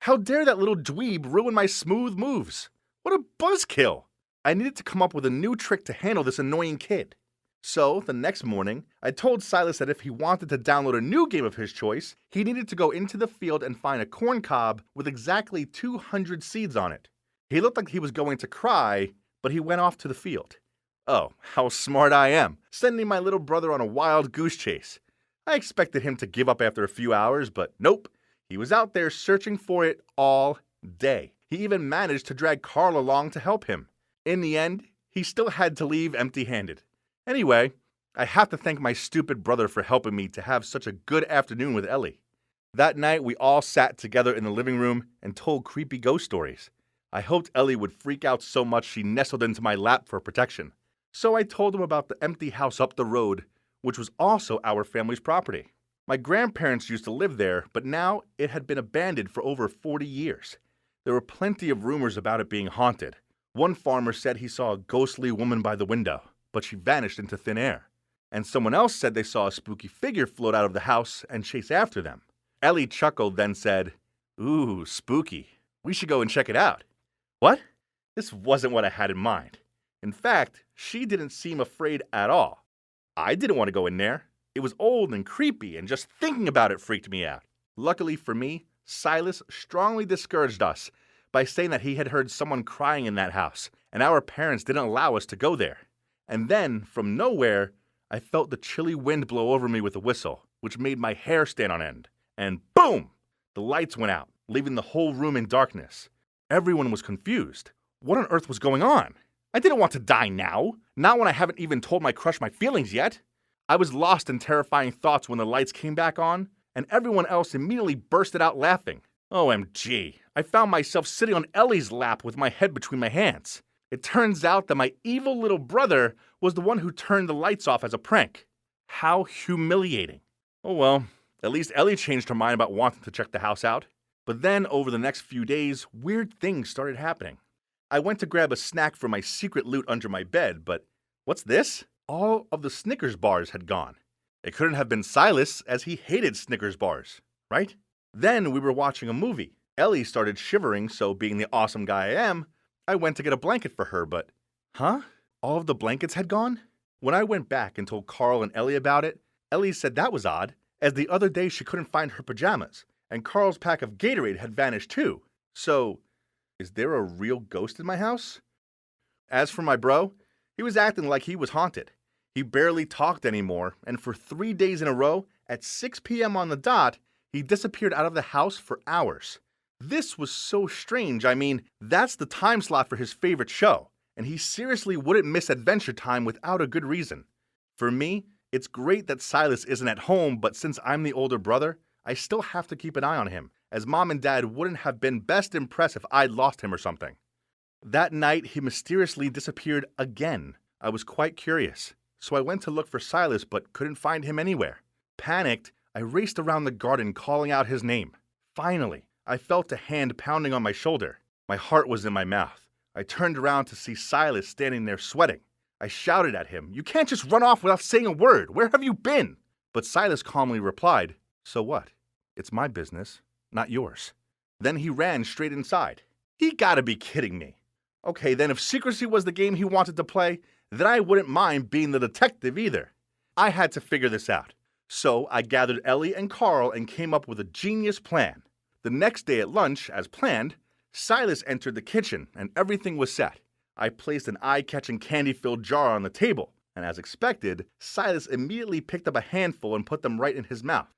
How dare that little dweeb ruin my smooth moves? What a buzzkill! I needed to come up with a new trick to handle this annoying kid. So, the next morning, I told Silas that if he wanted to download a new game of his choice, he needed to go into the field and find a corn cob with exactly 200 seeds on it. He looked like he was going to cry, but he went off to the field. Oh, how smart I am, sending my little brother on a wild goose chase. I expected him to give up after a few hours, but nope. He was out there searching for it all day. He even managed to drag Carl along to help him. In the end, he still had to leave empty-handed. Anyway, I have to thank my stupid brother for helping me to have such a good afternoon with Ellie. That night, we all sat together in the living room and told creepy ghost stories. I hoped Ellie would freak out so much she nestled into my lap for protection. So I told him about the empty house up the road, which was also our family's property. My grandparents used to live there, but now it had been abandoned for over 40 years. There were plenty of rumors about it being haunted. One farmer said he saw a ghostly woman by the window, but she vanished into thin air. And someone else said they saw a spooky figure float out of the house and chase after them. Ellie chuckled, then said, Ooh, spooky. We should go and check it out. What? This wasn't what I had in mind. In fact, she didn't seem afraid at all. I didn't want to go in there. It was old and creepy, and just thinking about it freaked me out. Luckily for me, Silas strongly discouraged us by saying that he had heard someone crying in that house, and our parents didn't allow us to go there. And then, from nowhere, I felt the chilly wind blow over me with a whistle, which made my hair stand on end. And boom! The lights went out, leaving the whole room in darkness. Everyone was confused. What on earth was going on? I didn't want to die now, not when I haven't even told my crush my feelings yet. I was lost in terrifying thoughts when the lights came back on, and everyone else immediately bursted out laughing. OMG, I found myself sitting on Ellie's lap with my head between my hands. It turns out that my evil little brother was the one who turned the lights off as a prank. How humiliating. Oh well, at least Ellie changed her mind about wanting to check the house out. But then, over the next few days, weird things started happening. I went to grab a snack for my secret loot under my bed, but what's this? All of the Snickers bars had gone. It couldn't have been Silas, as he hated Snickers bars, right? Then we were watching a movie. Ellie started shivering, so being the awesome guy I am, I went to get a blanket for her, but huh? All of the blankets had gone? When I went back and told Carl and Ellie about it, Ellie said that was odd, as the other day she couldn't find her pajamas, and Carl's pack of Gatorade had vanished too. So, is there a real ghost in my house? As for my bro, he was acting like he was haunted. He barely talked anymore, and for 3 days in a row, at 6 p.m. on the dot, he disappeared out of the house for hours. This was so strange. I mean, that's the time slot for his favorite show, and he seriously wouldn't miss Adventure Time without a good reason. For me, it's great that Silas isn't at home, but since I'm the older brother, I still have to keep an eye on him, as Mom and Dad wouldn't have been best impressed if I'd lost him or something. That night, he mysteriously disappeared again. I was quite curious, so I went to look for Silas but couldn't find him anywhere. Panicked, I raced around the garden calling out his name. Finally, I felt a hand pounding on my shoulder. My heart was in my mouth. I turned around to see Silas standing there sweating. I shouted at him, "You can't just run off without saying a word. Where have you been?" But Silas calmly replied, "So what? It's my business, not yours." Then he ran straight inside. He gotta be kidding me. Okay, then if secrecy was the game he wanted to play, then I wouldn't mind being the detective either. I had to figure this out. So I gathered Ellie and Carl and came up with a genius plan. The next day at lunch, as planned, Silas entered the kitchen and everything was set. I placed an eye-catching candy-filled jar on the table, and as expected, Silas immediately picked up a handful and put them right in his mouth.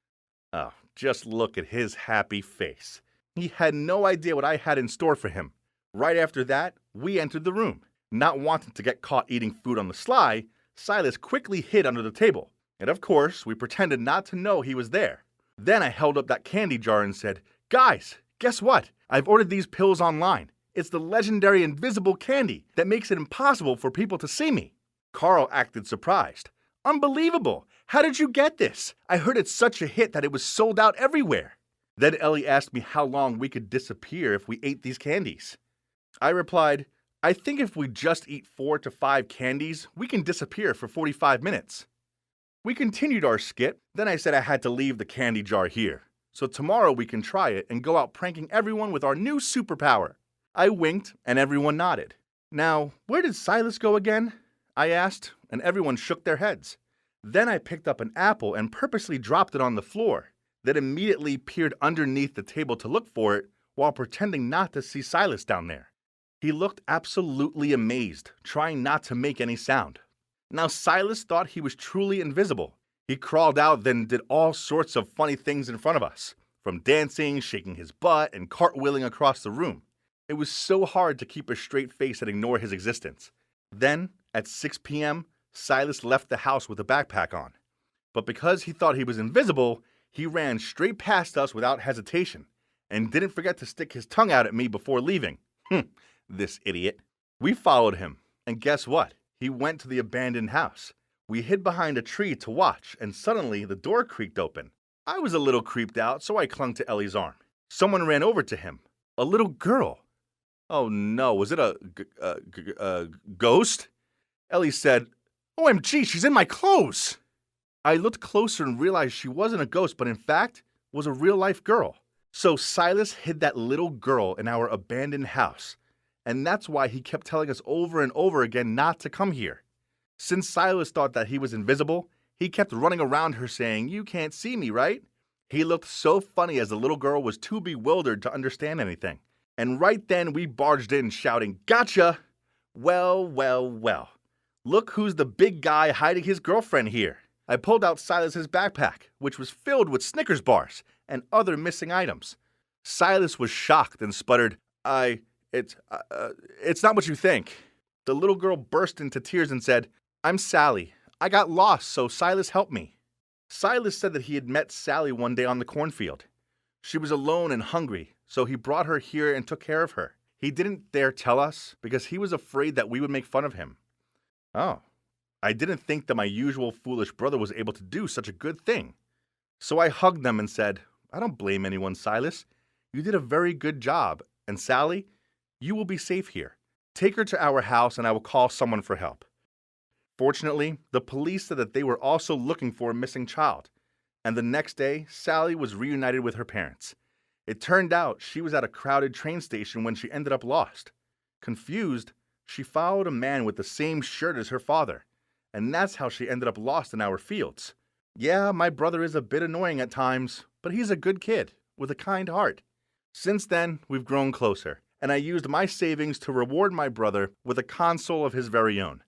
Oh, just look at his happy face. He had no idea what I had in store for him. Right after that, we entered the room. Not wanting to get caught eating food on the sly, Silas quickly hid under the table. And of course, we pretended not to know he was there. Then I held up that candy jar and said, "Guys, guess what? I've ordered these pills online. It's the legendary invisible candy that makes it impossible for people to see me." Carl acted surprised. "Unbelievable! How did you get this? I heard it's such a hit that it was sold out everywhere." Then Ellie asked me how long we could disappear if we ate these candies. I replied, "I think if we just eat 4 to 5 candies, we can disappear for 45 minutes. We continued our skit, then I said I had to leave the candy jar here. So tomorrow we can try it and go out pranking everyone with our new superpower. I winked and everyone nodded. Now, where did Silas go again? I asked, and everyone shook their heads. Then I picked up an apple and purposely dropped it on the floor, then immediately peered underneath the table to look for it while pretending not to see Silas down there. He looked absolutely amazed, trying not to make any sound. Now Silas thought he was truly invisible. He crawled out, then did all sorts of funny things in front of us, from dancing, shaking his butt, and cartwheeling across the room. It was so hard to keep a straight face and ignore his existence. Then, at 6 p.m., Silas left the house with a backpack on. But because he thought he was invisible, he ran straight past us without hesitation, and didn't forget to stick his tongue out at me before leaving. This idiot. We followed him, and guess what? He went to the abandoned house. We hid behind a tree to watch, and suddenly the door creaked open. I was a little creeped out, so I clung to Ellie's arm. Someone ran over to him. A little girl. Oh no, was it a ghost? Ellie said, "OMG, she's in my clothes!" I looked closer and realized she wasn't a ghost, but in fact, was a real-life girl. So Silas hid that little girl in our abandoned house, and that's why he kept telling us over and over again not to come here. Since Silas thought that he was invisible, he kept running around her saying, "You can't see me, right?" He looked so funny as the little girl was too bewildered to understand anything. And right then we barged in shouting, "Gotcha!" Well, well, well. Look who's the big guy hiding his girlfriend here. I pulled out Silas's backpack, which was filled with Snickers bars and other missing items. Silas was shocked and sputtered, it's not what you think. The little girl burst into tears and said, I'm Sally. I got lost, so Silas helped me. Silas said that he had met Sally one day on the cornfield. She was alone and hungry, so he brought her here and took care of her. He didn't dare tell us because he was afraid that we would make fun of him. Oh, I didn't think that my usual foolish brother was able to do such a good thing. So I hugged them and said, I don't blame anyone, Silas. You did a very good job, and Sally, you will be safe here. Take her to our house and I will call someone for help. Fortunately, the police said that they were also looking for a missing child, and the next day, Sally was reunited with her parents. It turned out she was at a crowded train station when she ended up lost. Confused, she followed a man with the same shirt as her father, and that's how she ended up lost in our fields. Yeah, my brother is a bit annoying at times, but he's a good kid with a kind heart. Since then, we've grown closer, and I used my savings to reward my brother with a console of his very own.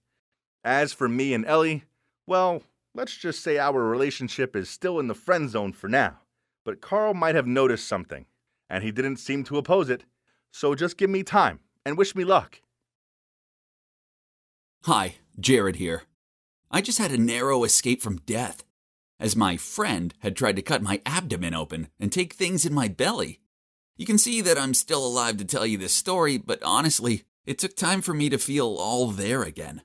As for me and Ellie, well, let's just say our relationship is still in the friend zone for now. But Carl might have noticed something, and he didn't seem to oppose it. So just give me time and wish me luck. Hi, Jared here. I just had a narrow escape from death, as my friend had tried to cut my abdomen open and take things in my belly. You can see that I'm still alive to tell you this story, but honestly, it took time for me to feel all there again.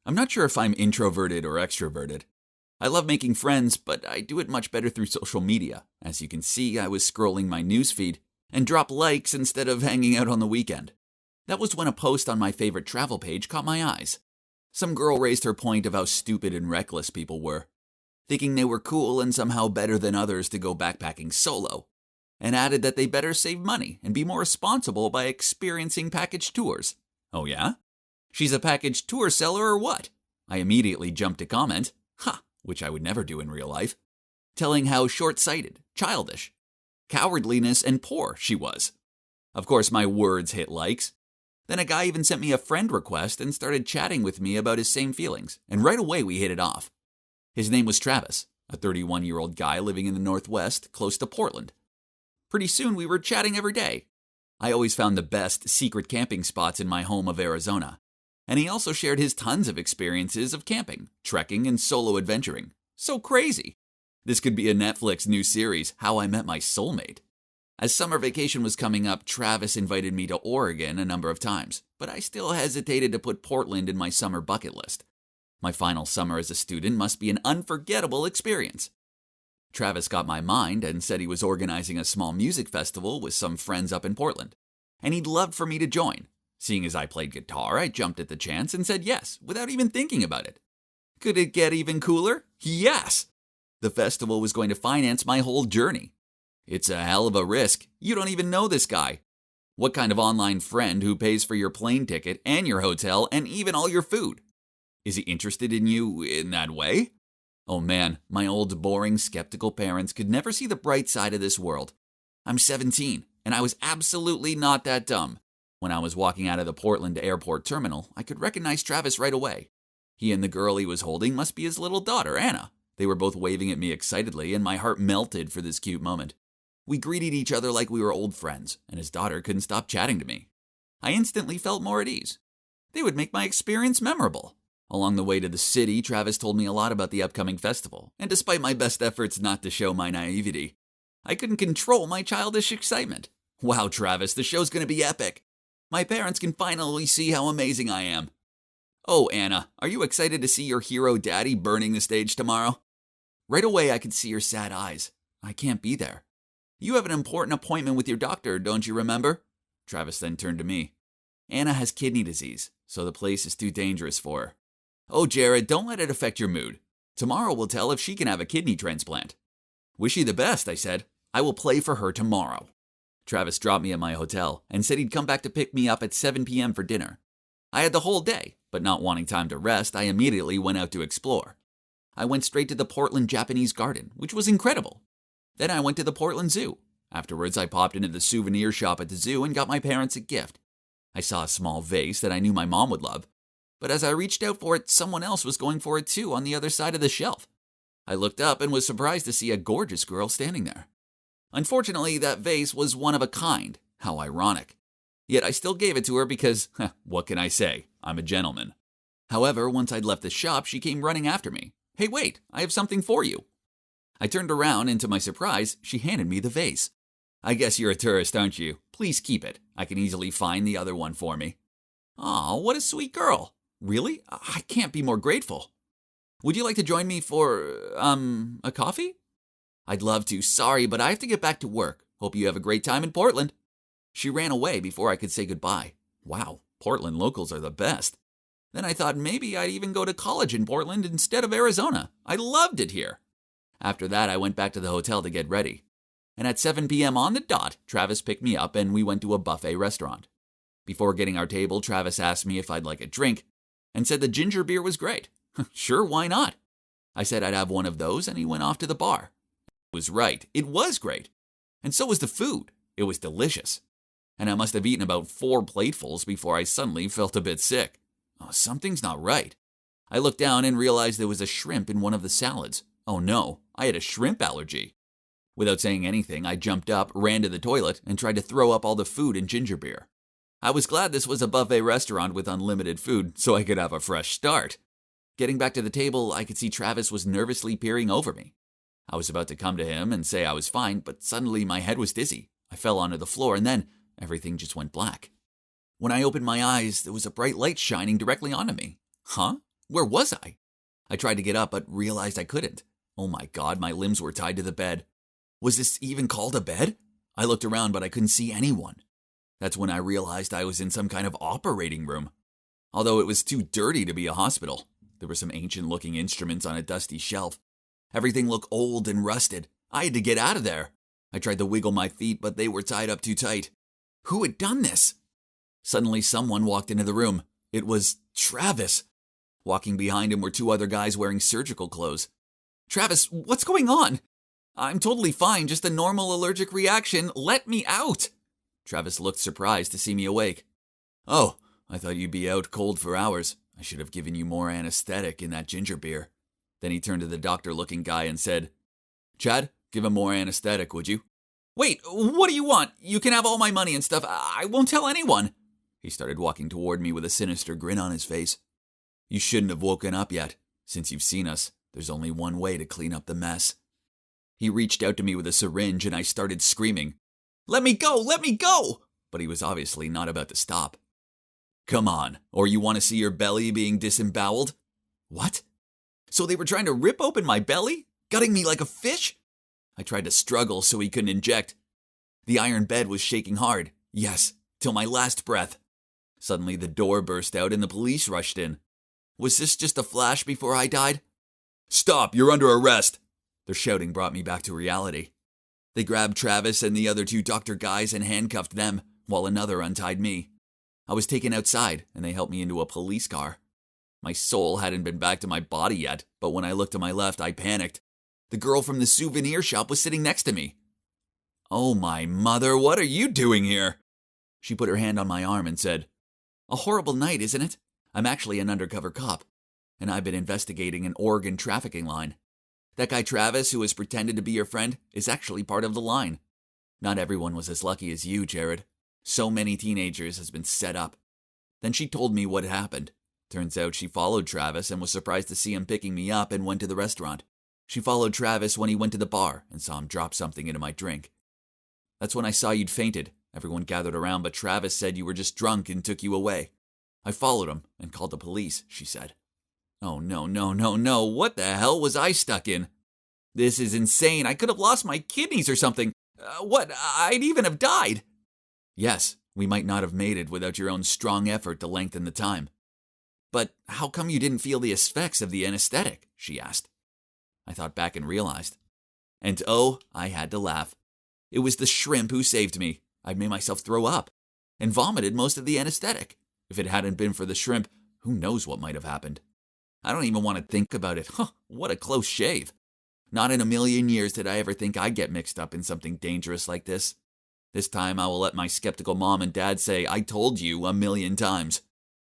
I'm not sure if I'm introverted or extroverted. I love making friends, but I do it much better through social media. As you can see, I was scrolling my newsfeed and drop likes instead of hanging out on the weekend. That was when a post on my favorite travel page caught my eyes. Some girl raised her point of how stupid and reckless people were, thinking they were cool and somehow better than others to go backpacking solo, and added that they better save money and be more responsible by experiencing package tours. Oh yeah? She's a package tour seller or what? I immediately jumped to comment, which I would never do in real life, telling how short-sighted, childish, cowardliness, and poor she was. Of course, my words hit likes. Then a guy even sent me a friend request and started chatting with me about his same feelings, and right away we hit it off. His name was Travis, a 31-year-old guy living in the Northwest, close to Portland. Pretty soon we were chatting every day. I always found the best secret camping spots in my home of Arizona. And he also shared his tons of experiences of camping, trekking, and solo adventuring. So crazy! This could be a Netflix new series, How I Met My Soulmate. As summer vacation was coming up, Travis invited me to Oregon a number of times, but I still hesitated to put Portland in my summer bucket list. My final summer as a student must be an unforgettable experience. Travis got my mind and said he was organizing a small music festival with some friends up in Portland, and he'd love for me to join. Seeing as I played guitar, I jumped at the chance and said yes, without even thinking about it. Could it get even cooler? Yes! The festival was going to finance my whole journey. It's a hell of a risk. You don't even know this guy. What kind of online friend who pays for your plane ticket and your hotel and even all your food? Is he interested in you in that way? Oh man, my old, boring, skeptical parents could never see the bright side of this world. I'm 17, and I was absolutely not that dumb. When I was walking out of the Portland airport terminal, I could recognize Travis right away. He and the girl he was holding must be his little daughter, Anna. They were both waving at me excitedly, and my heart melted for this cute moment. We greeted each other like we were old friends, and his daughter couldn't stop chatting to me. I instantly felt more at ease. They would make my experience memorable. Along the way to the city, Travis told me a lot about the upcoming festival, and despite my best efforts not to show my naivety, I couldn't control my childish excitement. Wow, Travis, the show's gonna be epic. My parents can finally see how amazing I am. Oh, Anna, are you excited to see your hero daddy burning the stage tomorrow? Right away, I could see her sad eyes. I can't be there. You have an important appointment with your doctor, don't you remember? Travis then turned to me. Anna has kidney disease, so the place is too dangerous for her. Oh, Jared, don't let it affect your mood. Tomorrow will tell if she can have a kidney transplant. Wish you the best, I said. I will play for her tomorrow. Travis dropped me at my hotel and said he'd come back to pick me up at 7 p.m. for dinner. I had the whole day, but not wanting time to rest, I immediately went out to explore. I went straight to the Portland Japanese Garden, which was incredible. Then I went to the Portland Zoo. Afterwards, I popped into the souvenir shop at the zoo and got my parents a gift. I saw a small vase that I knew my mom would love, but as I reached out for it, someone else was going for it too on the other side of the shelf. I looked up and was surprised to see a gorgeous girl standing there. Unfortunately, that vase was one of a kind. How ironic. Yet I still gave it to her because, what can I say? I'm a gentleman. However, once I'd left the shop, she came running after me. Hey, wait, I have something for you. I turned around, and to my surprise, she handed me the vase. I guess you're a tourist, aren't you? Please keep it. I can easily find the other one for me. Aw, what a sweet girl. Really? I can't be more grateful. Would you like to join me for, a coffee? I'd love to. Sorry, but I have to get back to work. Hope you have a great time in Portland. She ran away before I could say goodbye. Wow, Portland locals are the best. Then I thought maybe I'd even go to college in Portland instead of Arizona. I loved it here. After that, I went back to the hotel to get ready. And at 7 p.m. on the dot, Travis picked me up and we went to a buffet restaurant. Before getting our table, Travis asked me if I'd like a drink and said the ginger beer was great. Sure, why not? I said I'd have one of those and he went off to the bar. He was right. It was great. And so was the food. It was delicious. And I must have eaten about 4 platefuls before I suddenly felt a bit sick. Oh, something's not right. I looked down and realized there was a shrimp in one of the salads. Oh no, I had a shrimp allergy. Without saying anything, I jumped up, ran to the toilet, and tried to throw up all the food and ginger beer. I was glad this was a buffet restaurant with unlimited food, so I could have a fresh start. Getting back to the table, I could see Travis was nervously peering over me. I was about to come to him and say I was fine, but suddenly my head was dizzy. I fell onto the floor, and then everything just went black. When I opened my eyes, there was a bright light shining directly onto me. Huh? Where was I? I tried to get up, but realized I couldn't. Oh my God, my limbs were tied to the bed. Was this even called a bed? I looked around, but I couldn't see anyone. That's when I realized I was in some kind of operating room. Although it was too dirty to be a hospital. There were some ancient-looking instruments on a dusty shelf. Everything looked old and rusted. I had to get out of there. I tried to wiggle my feet, but they were tied up too tight. Who had done this? Suddenly, someone walked into the room. It was Travis. Walking behind him were 2 other guys wearing surgical clothes. Travis, what's going on? I'm totally fine, just a normal allergic reaction. Let me out. Travis looked surprised to see me awake. Oh, I thought you'd be out cold for hours. I should have given you more anesthetic in that ginger beer. Then he turned to the doctor-looking guy and said, Chad, give him more anesthetic, would you? Wait, what do you want? You can have all my money and stuff. I won't tell anyone. He started walking toward me with a sinister grin on his face. You shouldn't have woken up yet. Since you've seen us, there's only one way to clean up the mess. He reached out to me with a syringe and I started screaming, Let me go! Let me go! But he was obviously not about to stop. Come on, or you want to see your belly being disemboweled? What? So they were trying to rip open my belly? Gutting me like a fish? I tried to struggle so he couldn't inject. The iron bed was shaking hard. Yes, till my last breath. Suddenly the door burst out and the police rushed in. Was this just a flash before I died? Stop, you're under arrest! Their shouting brought me back to reality. They grabbed Travis and the other 2 doctor guys and handcuffed them, while another untied me. I was taken outside, and they helped me into a police car. My soul hadn't been back to my body yet, but when I looked to my left, I panicked. The girl from the souvenir shop was sitting next to me. Oh my mother, what are you doing here? She put her hand on my arm and said, A horrible night, isn't it? I'm actually an undercover cop, and I've been investigating an organ trafficking line. That guy Travis, who has pretended to be your friend, is actually part of the line. Not everyone was as lucky as you, Jared. So many teenagers has been set up. Then she told me what happened. Turns out she followed Travis and was surprised to see him picking me up and went to the restaurant. She followed Travis when he went to the bar and saw him drop something into my drink. That's when I saw you'd fainted. Everyone gathered around, but Travis said you were just drunk and took you away. I followed him and called the police, she said. Oh no, what the hell was I stuck in? This is insane. I could have lost my kidneys or something. I'd even have died. Yes, we might not have made it without your own strong effort to lengthen the time. But how come you didn't feel the effects of the anesthetic? She asked. I thought back and realized. And oh, I had to laugh. It was the shrimp who saved me. I'd made myself throw up and vomited most of the anesthetic. If it hadn't been for the shrimp, who knows what might have happened. I don't even want to think about it. What a close shave. Not in a million years did I ever think I'd get mixed up in something dangerous like this. This time I will let my skeptical mom and dad say, I told you 1,000,000 times.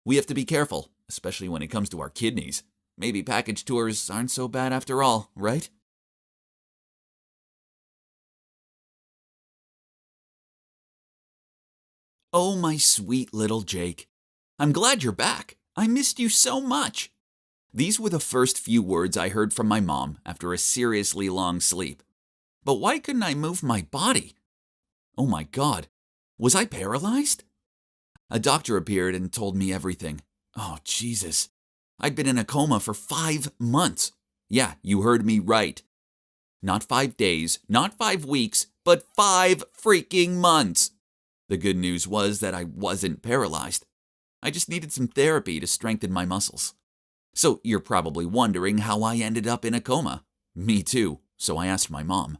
We have to be careful, especially when it comes to our kidneys. Maybe package tours aren't so bad after all, right? Oh, my sweet little Jake. I'm glad you're back. I missed you so much. These were the first few words I heard from my mom after a seriously long sleep. But why couldn't I move my body? Oh my God, was I paralyzed? A doctor appeared and told me everything. Oh, Jesus. I'd been in a coma for 5 months. Yeah, you heard me right. Not 5 days, not 5 weeks, but 5 freaking months. The good news was that I wasn't paralyzed. I just needed some therapy to strengthen my muscles. So you're probably wondering how I ended up in a coma. Me too, so I asked my mom.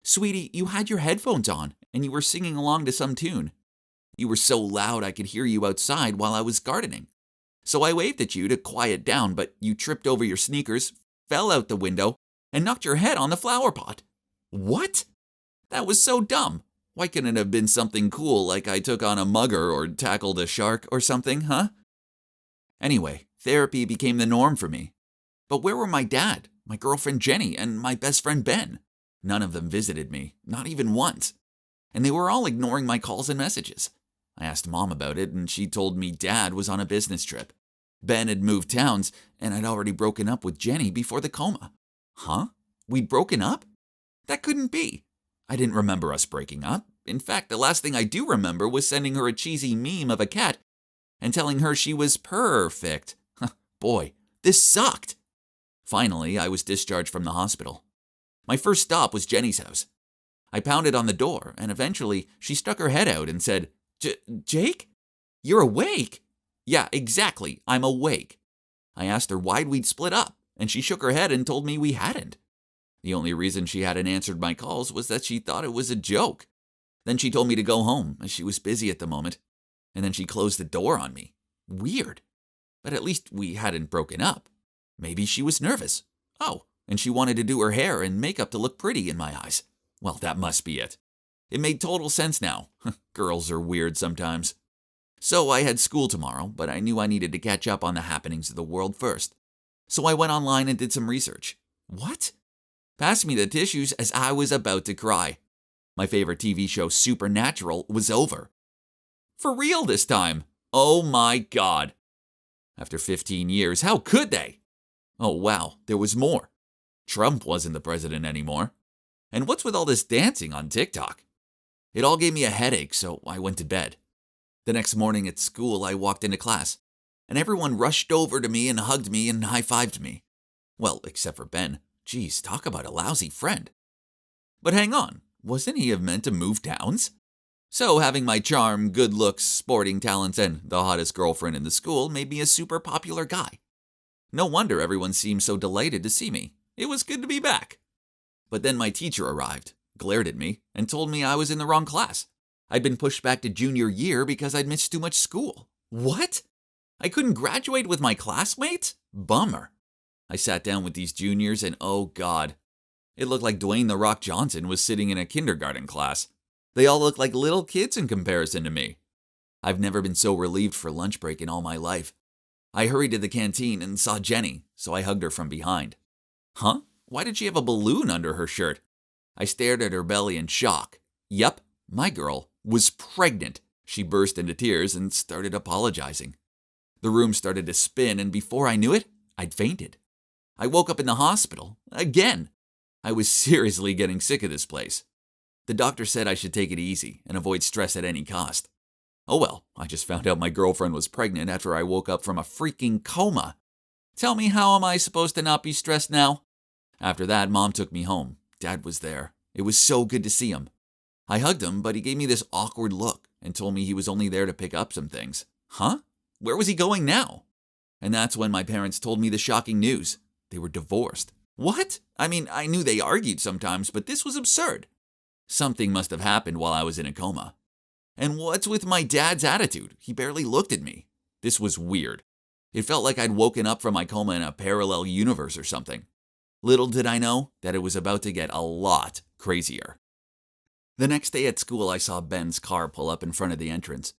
Sweetie, you had your headphones on and you were singing along to some tune. You were so loud I could hear you outside while I was gardening. So I waved at you to quiet down, but you tripped over your sneakers, fell out the window, and knocked your head on the flower pot. What? That was so dumb. Why couldn't it have been something cool like I took on a mugger or tackled a shark or something, huh? Anyway, therapy became the norm for me. But where were my dad, my girlfriend Jenny, and my best friend Ben? None of them visited me, not even once. And they were all ignoring my calls and messages. I asked Mom about it, and she told me Dad was on a business trip. Ben had moved towns, and I'd already broken up with Jenny before the coma. Huh? We'd broken up? That couldn't be. I didn't remember us breaking up. In fact, the last thing I do remember was sending her a cheesy meme of a cat and telling her she was perfect. Boy, this sucked. Finally, I was discharged from the hospital. My first stop was Jenny's house. I pounded on the door, and eventually she stuck her head out and said, Jake? You're awake? Yeah, exactly, I'm awake. I asked her why we'd split up, and she shook her head and told me we hadn't. The only reason she hadn't answered my calls was that she thought it was a joke. Then she told me to go home, as she was busy at the moment, and then she closed the door on me. Weird. But at least we hadn't broken up. Maybe she was nervous. Oh, and she wanted to do her hair and makeup to look pretty in my eyes. Well, that must be it. It made total sense now. Girls are weird sometimes. So I had school tomorrow, but I knew I needed to catch up on the happenings of the world first. So I went online and did some research. What? Pass me the tissues as I was about to cry. My favorite TV show, Supernatural, was over. For real this time. Oh my God. After 15 years, how could they? Oh wow, there was more. Trump wasn't the president anymore. And what's with all this dancing on TikTok? It all gave me a headache, so I went to bed. The next morning at school, I walked into class, and everyone rushed over to me and hugged me and high-fived me. Well, except for Ben. Geez, talk about a lousy friend. But hang on, wasn't he meant to move towns? So having my charm, good looks, sporting talents, and the hottest girlfriend in the school made me a super popular guy. No wonder everyone seemed so delighted to see me. It was good to be back. But then my teacher arrived, glared at me, and told me I was in the wrong class. I'd been pushed back to junior year because I'd missed too much school. What? I couldn't graduate with my classmates? Bummer. I sat down with these juniors and oh God. It looked like Dwayne "The Rock" Johnson was sitting in a kindergarten class. They all looked like little kids in comparison to me. I've never been so relieved for lunch break in all my life. I hurried to the canteen and saw Jenny, so I hugged her from behind. Huh? Why did she have a balloon under her shirt? I stared at her belly in shock. Yep, my girl was pregnant. She burst into tears and started apologizing. The room started to spin, and before I knew it, I'd fainted. I woke up in the hospital. Again. I was seriously getting sick of this place. The doctor said I should take it easy and avoid stress at any cost. Oh well, I just found out my girlfriend was pregnant after I woke up from a freaking coma. Tell me, how am I supposed to not be stressed now? After that, Mom took me home. Dad was there. It was so good to see him. I hugged him, but he gave me this awkward look and told me he was only there to pick up some things. Huh? Where was he going now? And that's when my parents told me the shocking news. They were divorced. What? I mean, I knew they argued sometimes, but this was absurd. Something must have happened while I was in a coma. And what's with my dad's attitude? He barely looked at me. This was weird. It felt like I'd woken up from my coma in a parallel universe or something. Little did I know that it was about to get a lot crazier. The next day at school, I saw Ben's car pull up in front of the entrance.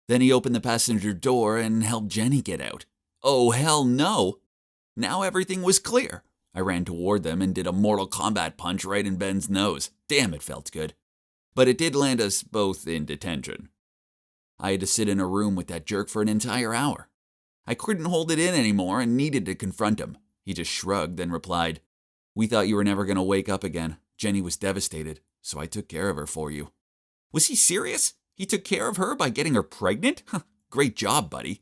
Then he opened the passenger door and helped Jenny get out. Oh, hell no! Now everything was clear. I ran toward them and did a Mortal Kombat punch right in Ben's nose. Damn, it felt good. But it did land us both in detention. I had to sit in a room with that jerk for an entire hour. I couldn't hold it in anymore and needed to confront him. He just shrugged, then replied, "We thought you were never going to wake up again. Jenny was devastated, so I took care of her for you." Was he serious? He took care of her by getting her pregnant? Great job, buddy.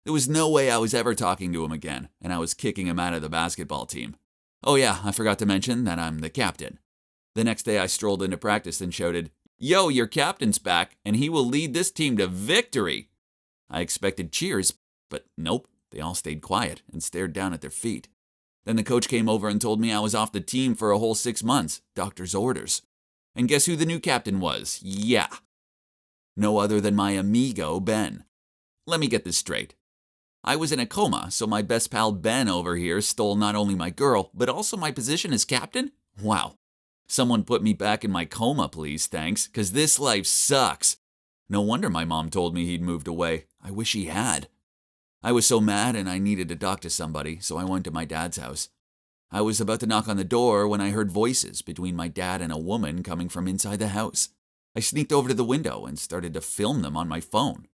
There was no way I was ever talking to him again, and I was kicking him out of the basketball team. Oh yeah, I forgot to mention that I'm the captain. The next day I strolled into practice and shouted, "Yo, your captain's back, and he will lead this team to victory." I expected cheers, but nope, they all stayed quiet and stared down at their feet. Then the coach came over and told me I was off the team for a whole 6 months, doctor's orders. And guess who the new captain was? Yeah. No other than my amigo, Ben. Let me get this straight. I was in a coma, so my best pal Ben over here stole not only my girl, but also my position as captain? Wow. Someone put me back in my coma, please, thanks, because this life sucks. No wonder my mom told me he'd moved away. I wish he had. I was so mad and I needed to talk to somebody, so I went to my dad's house. I was about to knock on the door when I heard voices between my dad and a woman coming from inside the house. I sneaked over to the window and started to film them on my phone.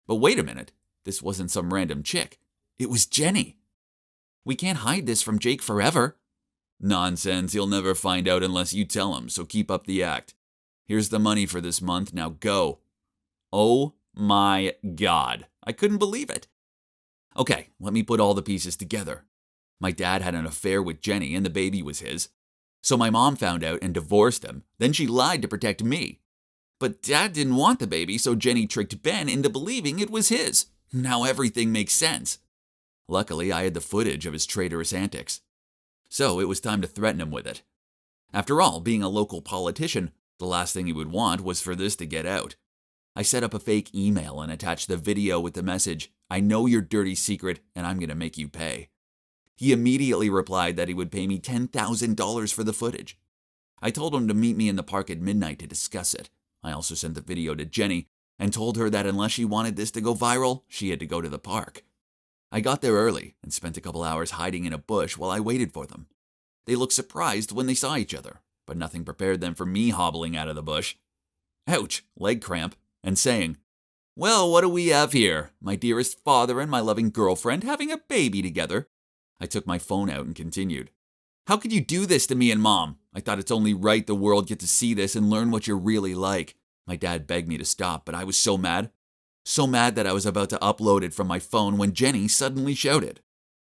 But wait a minute, this wasn't some random chick. It was Jenny. "We can't hide this from Jake forever." "Nonsense, he'll never find out unless you tell him, so keep up the act. Here's the money for this month, now go." Oh my God, I couldn't believe it. Okay, let me put all the pieces together. My dad had an affair with Jenny and the baby was his. So my mom found out and divorced him. Then she lied to protect me. But Dad didn't want the baby, so Jenny tricked Ben into believing it was his. Now everything makes sense. Luckily, I had the footage of his traitorous antics. So it was time to threaten him with it. After all, being a local politician, the last thing he would want was for this to get out. I set up a fake email and attached the video with the message, "I know your dirty secret and I'm going to make you pay." He immediately replied that he would pay me $10,000 for the footage. I told him to meet me in the park at midnight to discuss it. I also sent the video to Jenny and told her that unless she wanted this to go viral, she had to go to the park. I got there early and spent a couple hours hiding in a bush while I waited for them. They looked surprised when they saw each other, but nothing prepared them for me hobbling out of the bush. Ouch, leg cramp, and saying, "Well, what do we have here? My dearest father and my loving girlfriend having a baby together." I took my phone out and continued. "How could you do this to me and Mom? I thought it's only right the world get to see this and learn what you're really like." My dad begged me to stop, but I was so mad. So mad that I was about to upload it from my phone when Jenny suddenly shouted,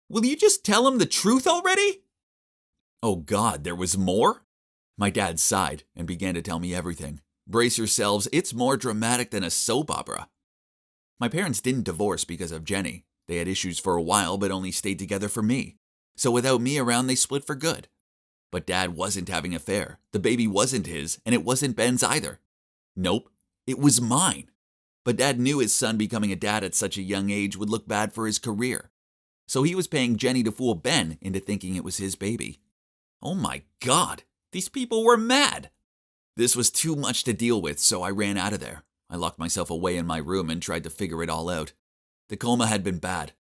"Will you just tell him the truth already?" Oh God, there was more? My dad sighed and began to tell me everything. Brace yourselves, it's more dramatic than a soap opera. My parents didn't divorce because of Jenny. They had issues for a while but only stayed together for me. So without me around, they split for good. But Dad wasn't having an affair. The baby wasn't his, and it wasn't Ben's either. Nope, it was mine. But Dad knew his son becoming a dad at such a young age would look bad for his career. So he was paying Jenny to fool Ben into thinking it was his baby. Oh my God, these people were mad. This was too much to deal with, so I ran out of there. I locked myself away in my room and tried to figure it all out. The coma had been bad.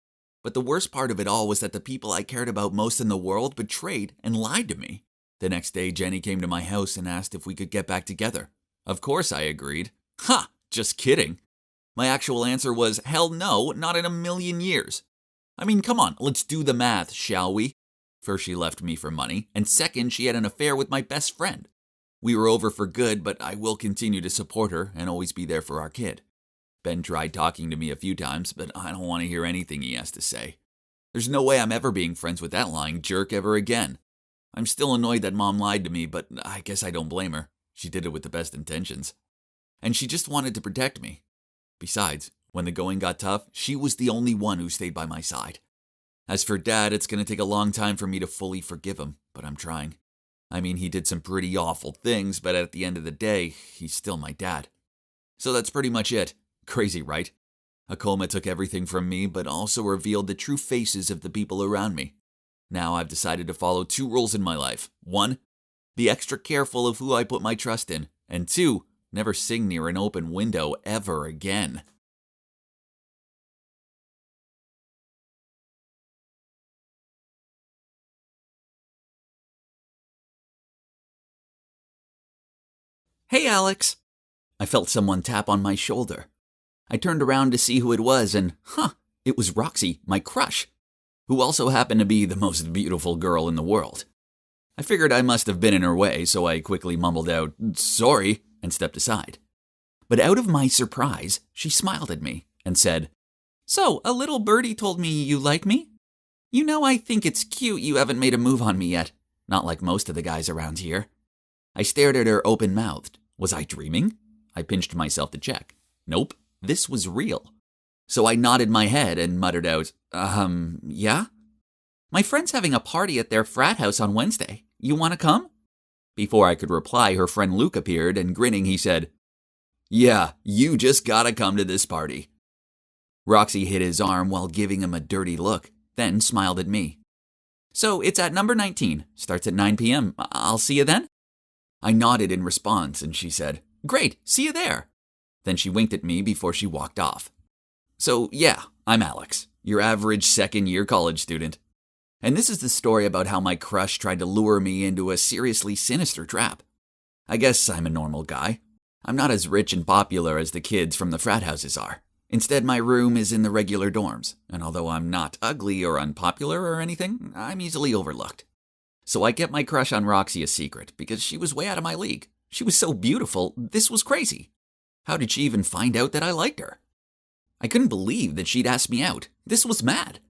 But the worst part of it all was that the people I cared about most in the world betrayed and lied to me. The next day, Jenny came to my house and asked if we could get back together. Of course I agreed. Ha! Just kidding. My actual answer was, hell no, not in a million years. I mean, come on, let's do the math, shall we? First, she left me for money, and second, she had an affair with my best friend. We were over for good, but I will continue to support her and always be there for our kid. Ben tried talking to me a few times, but I don't want to hear anything he has to say. There's no way I'm ever being friends with that lying jerk ever again. I'm still annoyed that Mom lied to me, but I guess I don't blame her. She did it with the best intentions. And she just wanted to protect me. Besides, when the going got tough, she was the only one who stayed by my side. As for Dad, it's going to take a long time for me to fully forgive him, but I'm trying. I mean, he did some pretty awful things, but at the end of the day, he's still my dad. So that's pretty much it. Crazy, right? A coma took everything from me, but also revealed the true faces of the people around me. Now I've decided to follow 2 rules in my life. 1, be extra careful of who I put my trust in. And 2, never sing near an open window ever again. Hey, Alex. I felt someone tap on my shoulder. I turned around to see who it was and, it was Roxy, my crush, who also happened to be the most beautiful girl in the world. I figured I must have been in her way, so I quickly mumbled out, "Sorry," and stepped aside. But out of my surprise, she smiled at me and said, "So, a little birdie told me you like me? You know, I think it's cute you haven't made a move on me yet, not like most of the guys around here." I stared at her open-mouthed. Was I dreaming? I pinched myself to check. Nope, this was real. So I nodded my head and muttered out, yeah? My friend's having a party at their frat house on Wednesday. You want to come? Before I could reply, her friend Luke appeared, and grinning, he said, "Yeah, you just gotta come to this party." Roxy hit his arm while giving him a dirty look, then smiled at me. "So it's at number 19, starts at 9 p.m. I'll see you then?" I nodded in response, and she said, "Great, see you there." Then she winked at me before she walked off. So yeah, I'm Alex, your average second-year college student. And this is the story about how my crush tried to lure me into a seriously sinister trap. I guess I'm a normal guy. I'm not as rich and popular as the kids from the frat houses are. Instead, my room is in the regular dorms, and although I'm not ugly or unpopular or anything, I'm easily overlooked. So I kept my crush on Roxy a secret because she was way out of my league. She was so beautiful, this was crazy. How did she even find out that I liked her? I couldn't believe that she'd asked me out. This was mad.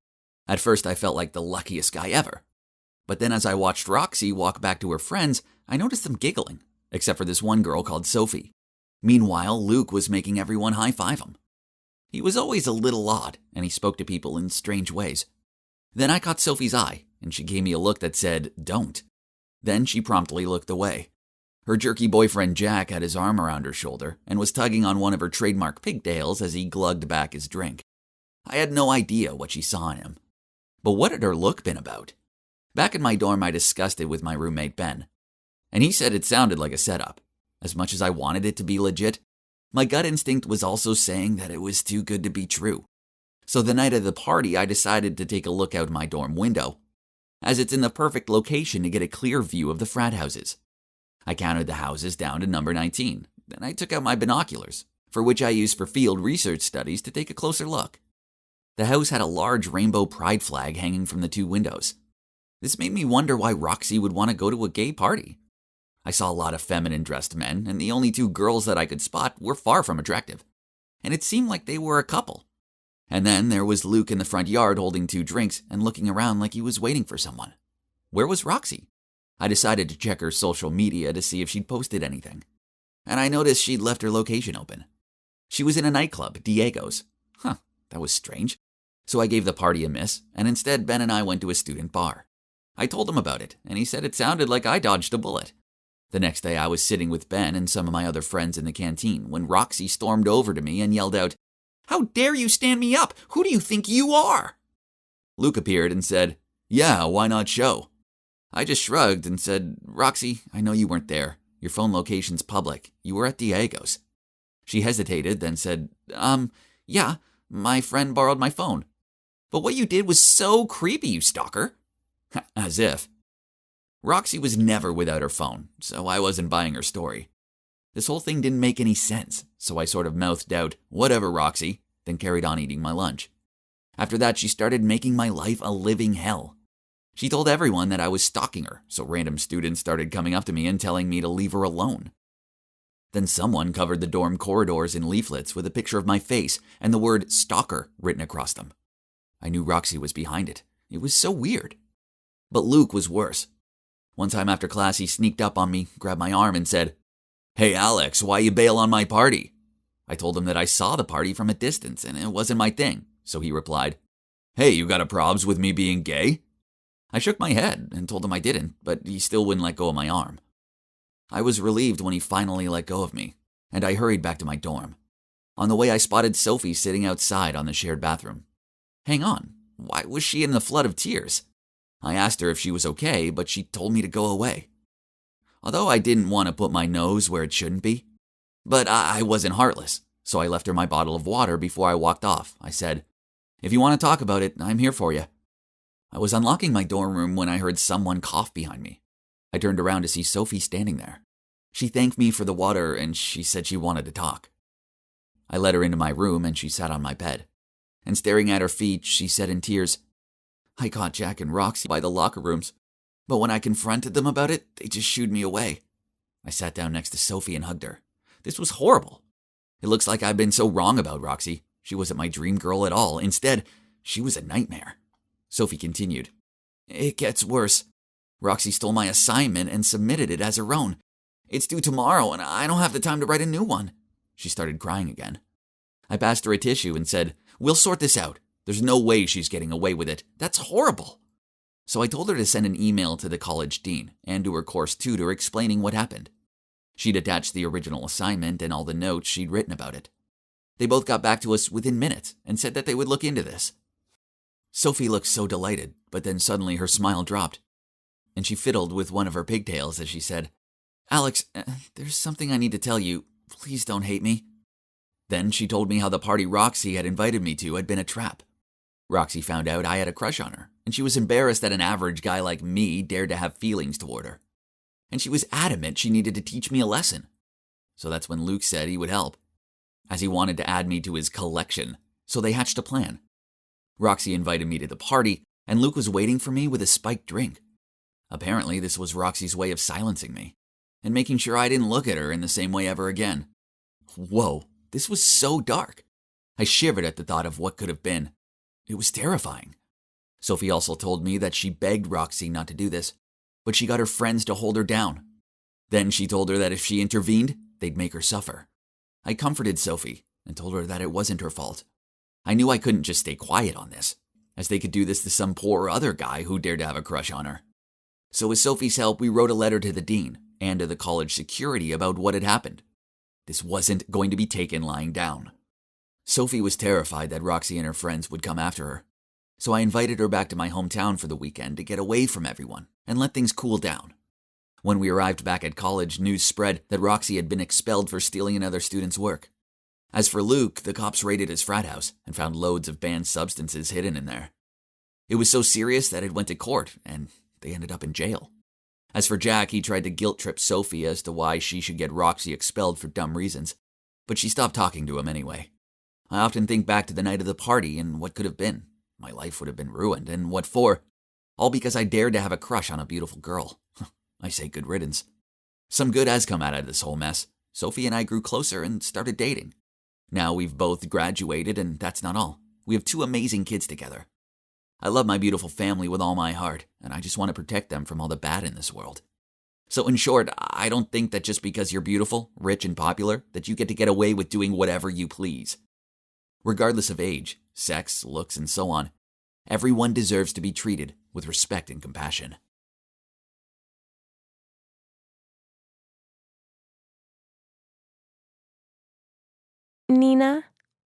At first, I felt like the luckiest guy ever. But then as I watched Roxy walk back to her friends, I noticed them giggling, except for this one girl called Sophie. Meanwhile, Luke was making everyone high-five him. He was always a little odd, and he spoke to people in strange ways. Then I caught Sophie's eye, and she gave me a look that said, "Don't." Then she promptly looked away. Her jerky boyfriend Jack had his arm around her shoulder and was tugging on one of her trademark pigtails as he glugged back his drink. I had no idea what she saw in him. But what had her look been about? Back in my dorm, I discussed it with my roommate Ben, and he said it sounded like a setup. As much as I wanted it to be legit, my gut instinct was also saying that it was too good to be true. So the night of the party, I decided to take a look out my dorm window, as it's in the perfect location to get a clear view of the frat houses. I counted the houses down to number 19, then I took out my binoculars, for which I used for field research studies, to take a closer look. The house had a large rainbow pride flag hanging from the two windows. This made me wonder why Roxy would want to go to a gay party. I saw a lot of feminine-dressed men, and the only two girls that I could spot were far from attractive. And it seemed like they were a couple. And then there was Luke in the front yard holding 2 drinks and looking around like he was waiting for someone. Where was Roxy? I decided to check her social media to see if she'd posted anything. And I noticed she'd left her location open. She was in a nightclub, Diego's. That was strange. So I gave the party a miss, and instead Ben and I went to a student bar. I told him about it, and he said it sounded like I dodged a bullet. The next day I was sitting with Ben and some of my other friends in the canteen when Roxy stormed over to me and yelled out, "How dare you stand me up? Who do you think you are?" Luke appeared and said, "Yeah, why not show?" I just shrugged and said, "Roxy, I know you weren't there. Your phone location's public. You were at Diego's." She hesitated, then said, Yeah, my friend borrowed my phone. But what you did was so creepy, you stalker." As if. Roxy was never without her phone, so I wasn't buying her story. This whole thing didn't make any sense, so I sort of mouthed out, "Whatever, Roxy," then carried on eating my lunch. After that, she started making my life a living hell. She told everyone that I was stalking her, so random students started coming up to me and telling me to leave her alone. Then someone covered the dorm corridors in leaflets with a picture of my face and the word "stalker" written across them. I knew Roxy was behind it. It was so weird. But Luke was worse. One time after class, he sneaked up on me, grabbed my arm, and said, "Hey Alex, why you bail on my party?" I told him that I saw the party from a distance and it wasn't my thing, so he replied, "Hey, you got a probs with me being gay?" I shook my head and told him I didn't, but he still wouldn't let go of my arm. I was relieved when he finally let go of me, and I hurried back to my dorm. On the way, I spotted Sophie sitting outside on the shared bathroom. Hang on, why was she in the flood of tears? I asked her if she was okay, but she told me to go away. Although I didn't want to put my nose where it shouldn't be. But I wasn't heartless, so I left her my bottle of water before I walked off. I said, "If you want to talk about it, I'm here for you." I was unlocking my dorm room when I heard someone cough behind me. I turned around to see Sophie standing there. She thanked me for the water and she said she wanted to talk. I led her into my room and she sat on my bed. And staring at her feet, she said in tears, "I caught Jack and Roxy by the locker rooms, but when I confronted them about it, they just shooed me away." I sat down next to Sophie and hugged her. This was horrible. It looks like I've been so wrong about Roxy. She wasn't my dream girl at all. Instead, she was a nightmare. Sophie continued, "It gets worse. Roxy stole my assignment and submitted it as her own. It's due tomorrow and I don't have the time to write a new one." She started crying again. I passed her a tissue and said, "We'll sort this out. There's no way she's getting away with it. That's horrible." So I told her to send an email to the college dean and to her course tutor explaining what happened. She'd attached the original assignment and all the notes she'd written about it. They both got back to us within minutes and said that they would look into this. Sophie looked so delighted, but then suddenly her smile dropped, and she fiddled with one of her pigtails as she said, "Alex, there's something I need to tell you. Please don't hate me." Then she told me how the party Roxy had invited me to had been a trap. Roxy found out I had a crush on her, and she was embarrassed that an average guy like me dared to have feelings toward her. And she was adamant she needed to teach me a lesson. So that's when Luke said he would help, as he wanted to add me to his collection, so they hatched a plan. Roxy invited me to the party, and Luke was waiting for me with a spiked drink. Apparently, this was Roxy's way of silencing me, and making sure I didn't look at her in the same way ever again. Whoa, this was so dark. I shivered at the thought of what could have been. It was terrifying. Sophie also told me that she begged Roxy not to do this, but she got her friends to hold her down. Then she told her that if she intervened, they'd make her suffer. I comforted Sophie and told her that it wasn't her fault. I knew I couldn't just stay quiet on this, as they could do this to some poor other guy who dared to have a crush on her. So with Sophie's help, we wrote a letter to the dean and to the college security about what had happened. This wasn't going to be taken lying down. Sophie was terrified that Roxy and her friends would come after her, so I invited her back to my hometown for the weekend to get away from everyone and let things cool down. When we arrived back at college, news spread that Roxy had been expelled for stealing another student's work. As for Luke, the cops raided his frat house and found loads of banned substances hidden in there. It was so serious that it went to court, and they ended up in jail. As for Jack, he tried to guilt-trip Sophie as to why she should get Roxy expelled for dumb reasons, but she stopped talking to him anyway. I often think back to the night of the party and what could have been. My life would have been ruined, and what for? All because I dared to have a crush on a beautiful girl. I say good riddance. Some good has come out of this whole mess. Sophie and I grew closer and started dating. Now we've both graduated, and that's not all. We have 2 amazing kids together. I love my beautiful family with all my heart, and I just want to protect them from all the bad in this world. So in short, I don't think that just because you're beautiful, rich, and popular, that you get away with doing whatever you please. Regardless of age, sex, looks, and so on, everyone deserves to be treated with respect and compassion. Nina,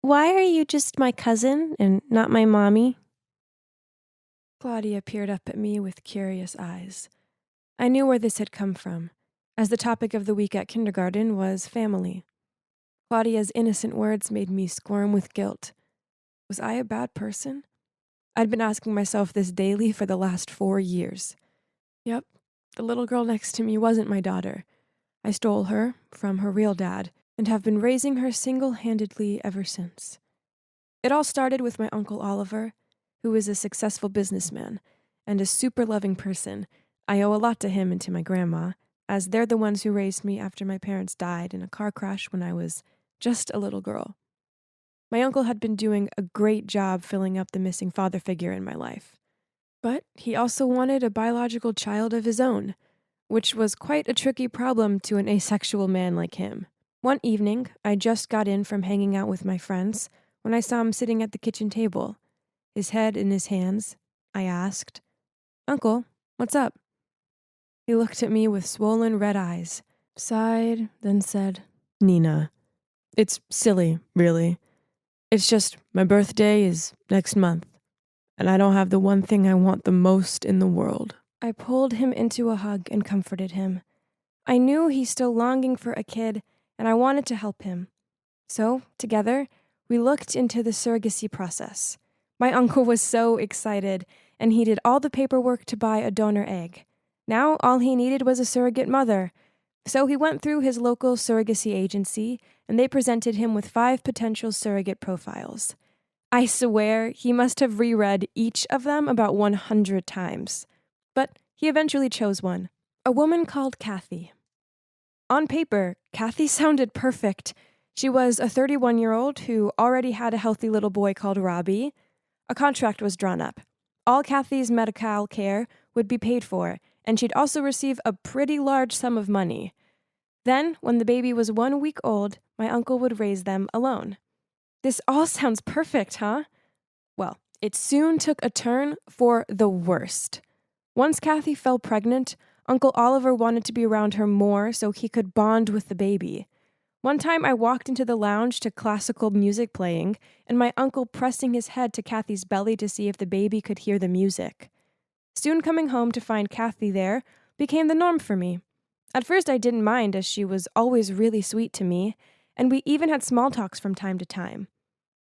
why are you just my cousin and not my mommy? Claudia peered up at me with curious eyes. I knew where this had come from, as the topic of the week at kindergarten was family. Claudia's innocent words made me squirm with guilt. Was I a bad person? I'd been asking myself this daily for the last 4 years. Yep, the little girl next to me wasn't my daughter. I stole her from her real dad, and have been raising her single-handedly ever since. It all started with my Uncle Oliver, who is a successful businessman and a super loving person. I owe a lot to him and to my grandma, as they're the ones who raised me after my parents died in a car crash when I was just a little girl. My uncle had been doing a great job filling up the missing father figure in my life. But he also wanted a biological child of his own, which was quite a tricky problem to an asexual man like him. One evening, I just got in from hanging out with my friends when I saw him sitting at the kitchen table. His head in his hands, I asked, "Uncle, what's up?" He looked at me with swollen red eyes, sighed, then said, "Nina, it's silly, really. It's just my birthday is next month, and I don't have the one thing I want the most in the world." I pulled him into a hug and comforted him. I knew he's still longing for a kid, and I wanted to help him. So, together, we looked into the surrogacy process. My uncle was so excited, and he did all the paperwork to buy a donor egg. Now, all he needed was a surrogate mother. So he went through his local surrogacy agency, and they presented him with 5 potential surrogate profiles. I swear he must have reread each of them about 100 times. But he eventually chose one, a woman called Kathy. On paper, Kathy sounded perfect. She was a 31-year-old who already had a healthy little boy called Robbie. A contract was drawn up. All Kathy's medical care would be paid for, and she'd also receive a pretty large sum of money. Then, when the baby was 1 week old, my uncle would raise them alone. This all sounds perfect, huh? Well, it soon took a turn for the worst. Once Kathy fell pregnant, Uncle Oliver wanted to be around her more so he could bond with the baby. One time I walked into the lounge to classical music playing, and my uncle pressing his head to Kathy's belly to see if the baby could hear the music. Soon coming home to find Kathy there became the norm for me. At first I didn't mind, as she was always really sweet to me, and we even had small talks from time to time.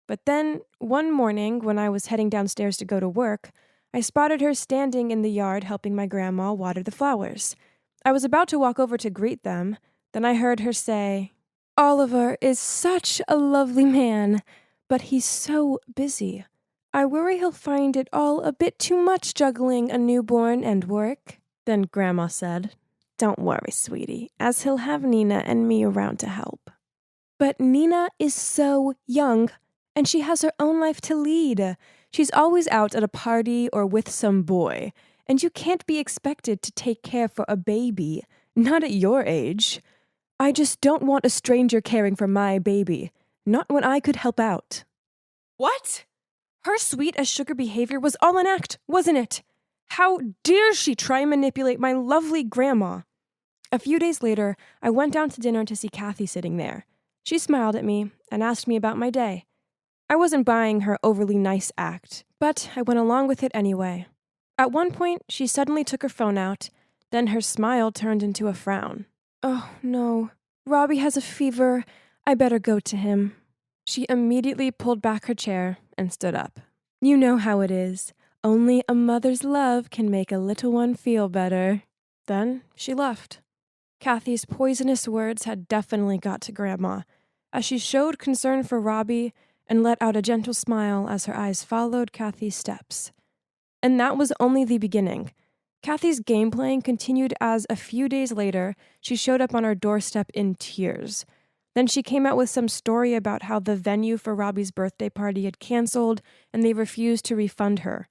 But then, one morning when I was heading downstairs to go to work, I spotted her standing in the yard helping my grandma water the flowers. I was about to walk over to greet them, then I heard her say, "Oliver is such a lovely man, but he's so busy. I worry he'll find it all a bit too much juggling a newborn and work." Then Grandma said, "Don't worry, sweetie, as he'll have Nina and me around to help." But Nina is so young, and she has her own life to lead. She's always out at a party or with some boy, and you can't be expected to take care for a baby, not at your age. I just don't want a stranger caring for my baby, not when I could help out. What? Her sweet as sugar behavior was all an act, wasn't it? How dare she try and manipulate my lovely grandma? A few days later, I went down to dinner to see Kathy sitting there. She smiled at me and asked me about my day. I wasn't buying her overly nice act, but I went along with it anyway. At one point, she suddenly took her phone out, then her smile turned into a frown. "Oh, no. Robbie has a fever. I better go to him." She immediately pulled back her chair and stood up. "You know how it is. Only a mother's love can make a little one feel better." Then she left. Kathy's poisonous words had definitely got to Grandma, as she showed concern for Robbie and let out a gentle smile as her eyes followed Kathy's steps. And that was only the beginning. Kathy's game playing continued as a few days later, she showed up on our doorstep in tears. Then she came out with some story about how the venue for Robbie's birthday party had canceled and they refused to refund her.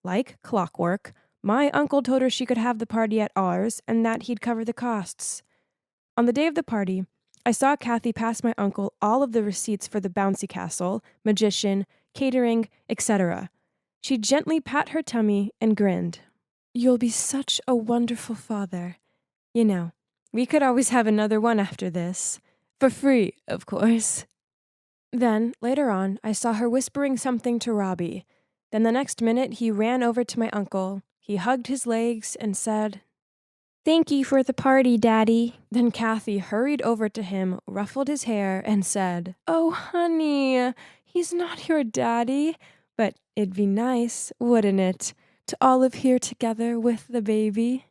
Like clockwork, my uncle told her she could have the party at ours and that he'd cover the costs. On the day of the party, I saw Kathy pass my uncle all of the receipts for the bouncy castle, magician, catering, etc. She gently pat her tummy and grinned. "You'll be such a wonderful father. You know, we could always have another one after this. For free, of course." Then, later on, I saw her whispering something to Robbie. Then the next minute, he ran over to my uncle. He hugged his legs and said, "Thank you for the party, Daddy." Then Kathy hurried over to him, ruffled his hair, and said, "Oh, honey, he's not your daddy, but it'd be nice, wouldn't it, to all live here together with the baby?"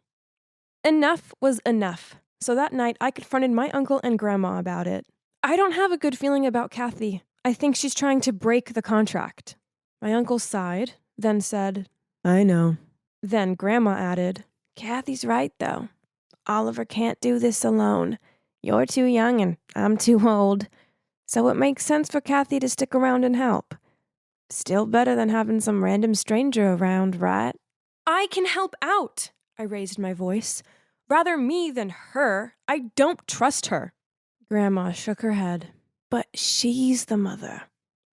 Enough was enough, so that night I confronted my uncle and Grandma about it. "I don't have a good feeling about Kathy. I think she's trying to break the contract." My uncle sighed, then said, "I know." Then Grandma added, "Kathy's right, though. Oliver can't do this alone. You're too young and I'm too old. So it makes sense for Kathy to stick around and help. Still better than having some random stranger around, right?" "I can help out," I raised my voice. "Rather me than her. I don't trust her." Grandma shook her head. "But she's the mother.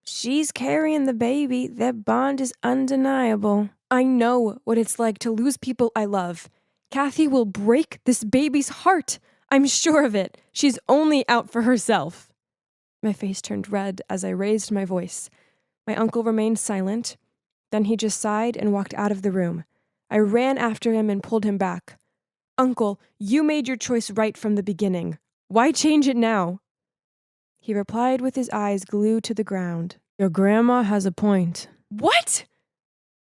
She's carrying the baby. Their bond is undeniable." "I know what it's like to lose people I love. Kathy will break this baby's heart. I'm sure of it. She's only out for herself." My face turned red as I raised my voice. My uncle remained silent. Then he just sighed and walked out of the room. I ran after him and pulled him back. "Uncle, you made your choice right from the beginning. Why change it now?" He replied with his eyes glued to the ground. "Your grandma has a point." "What?"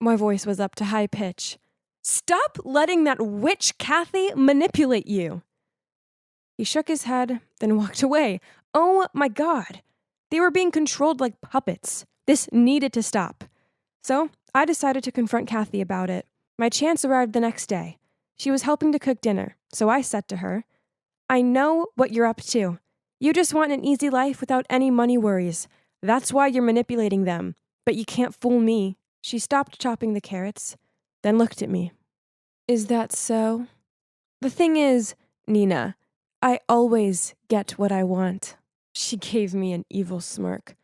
My voice was up to high pitch. "Stop letting that witch Kathy manipulate you." He shook his head, then walked away. Oh my God! They were being controlled like puppets. This needed to stop. So I decided to confront Kathy about it. My chance arrived the next day. She was helping to cook dinner, so I said to her, I know what you're up to. You just want an easy life without any money worries. That's why you're manipulating them. But you can't fool me. She stopped chopping the carrots, then looked at me. Is that so? The thing is, Nina, I always get what I want. She gave me an evil smirk.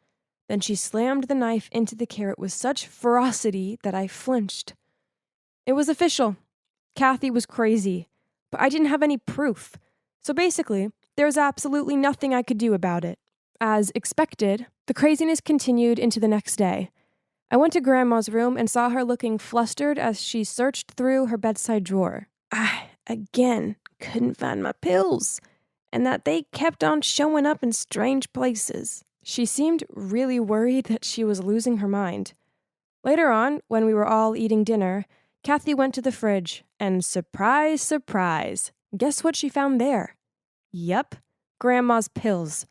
Then she slammed the knife into the carrot with such ferocity that I flinched. It was official. Kathy was crazy, but I didn't have any proof. So basically, there was absolutely nothing I could do about it. As expected, the craziness continued into the next day. I went to Grandma's room and saw her looking flustered as she searched through her bedside drawer. I, again, couldn't find my pills, and that they kept on showing up in strange places. She seemed really worried that she was losing her mind. Later on, when we were all eating dinner, Kathy went to the fridge, and surprise, surprise, guess what she found there? Yep, Grandma's pills.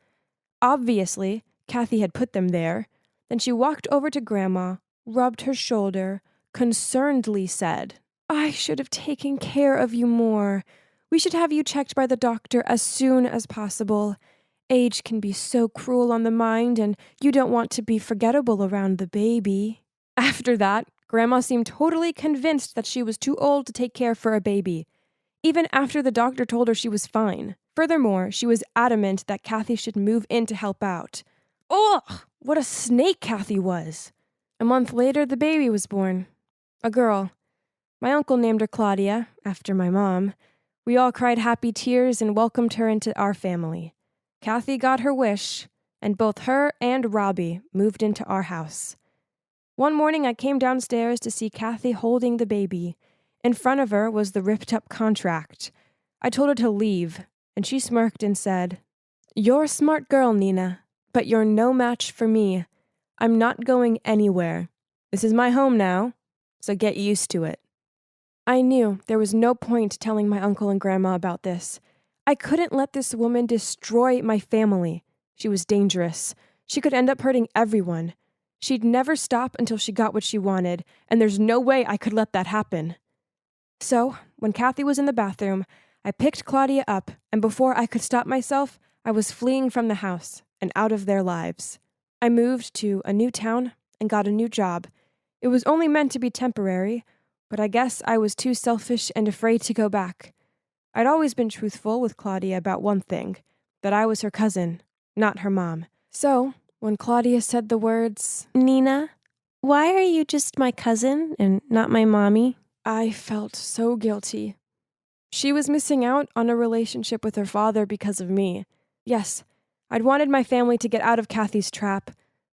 Obviously, Kathy had put them there. Then she walked over to Grandma, rubbed her shoulder, concernedly said, I should have taken care of you more. We should have you checked by the doctor as soon as possible. Age can be so cruel on the mind, and you don't want to be forgettable around the baby. After that, Grandma seemed totally convinced that she was too old to take care for a baby, even after the doctor told her she was fine. Furthermore, she was adamant that Kathy should move in to help out. Ugh! What a snake Kathy was! A month later, the baby was born. A girl. My uncle named her Claudia, after my mom. We all cried happy tears and welcomed her into our family. Kathy got her wish, and both her and Robbie moved into our house. One morning I came downstairs to see Kathy holding the baby. In front of her was the ripped-up contract. I told her to leave, and she smirked and said, You're a smart girl, Nina, but you're no match for me. I'm not going anywhere. This is my home now, so get used to it. I knew there was no point telling my uncle and grandma about this. I couldn't let this woman destroy my family. She was dangerous. She could end up hurting everyone. She'd never stop until she got what she wanted, and there's no way I could let that happen. So, when Kathy was in the bathroom, I picked Claudia up, and before I could stop myself, I was fleeing from the house and out of their lives. I moved to a new town and got a new job. It was only meant to be temporary, but I guess I was too selfish and afraid to go back. I'd always been truthful with Claudia about one thing, that I was her cousin, not her mom. So, when Claudia said the words, Nina, why are you just my cousin and not my mommy? I felt so guilty. She was missing out on a relationship with her father because of me. Yes, I'd wanted my family to get out of Kathy's trap,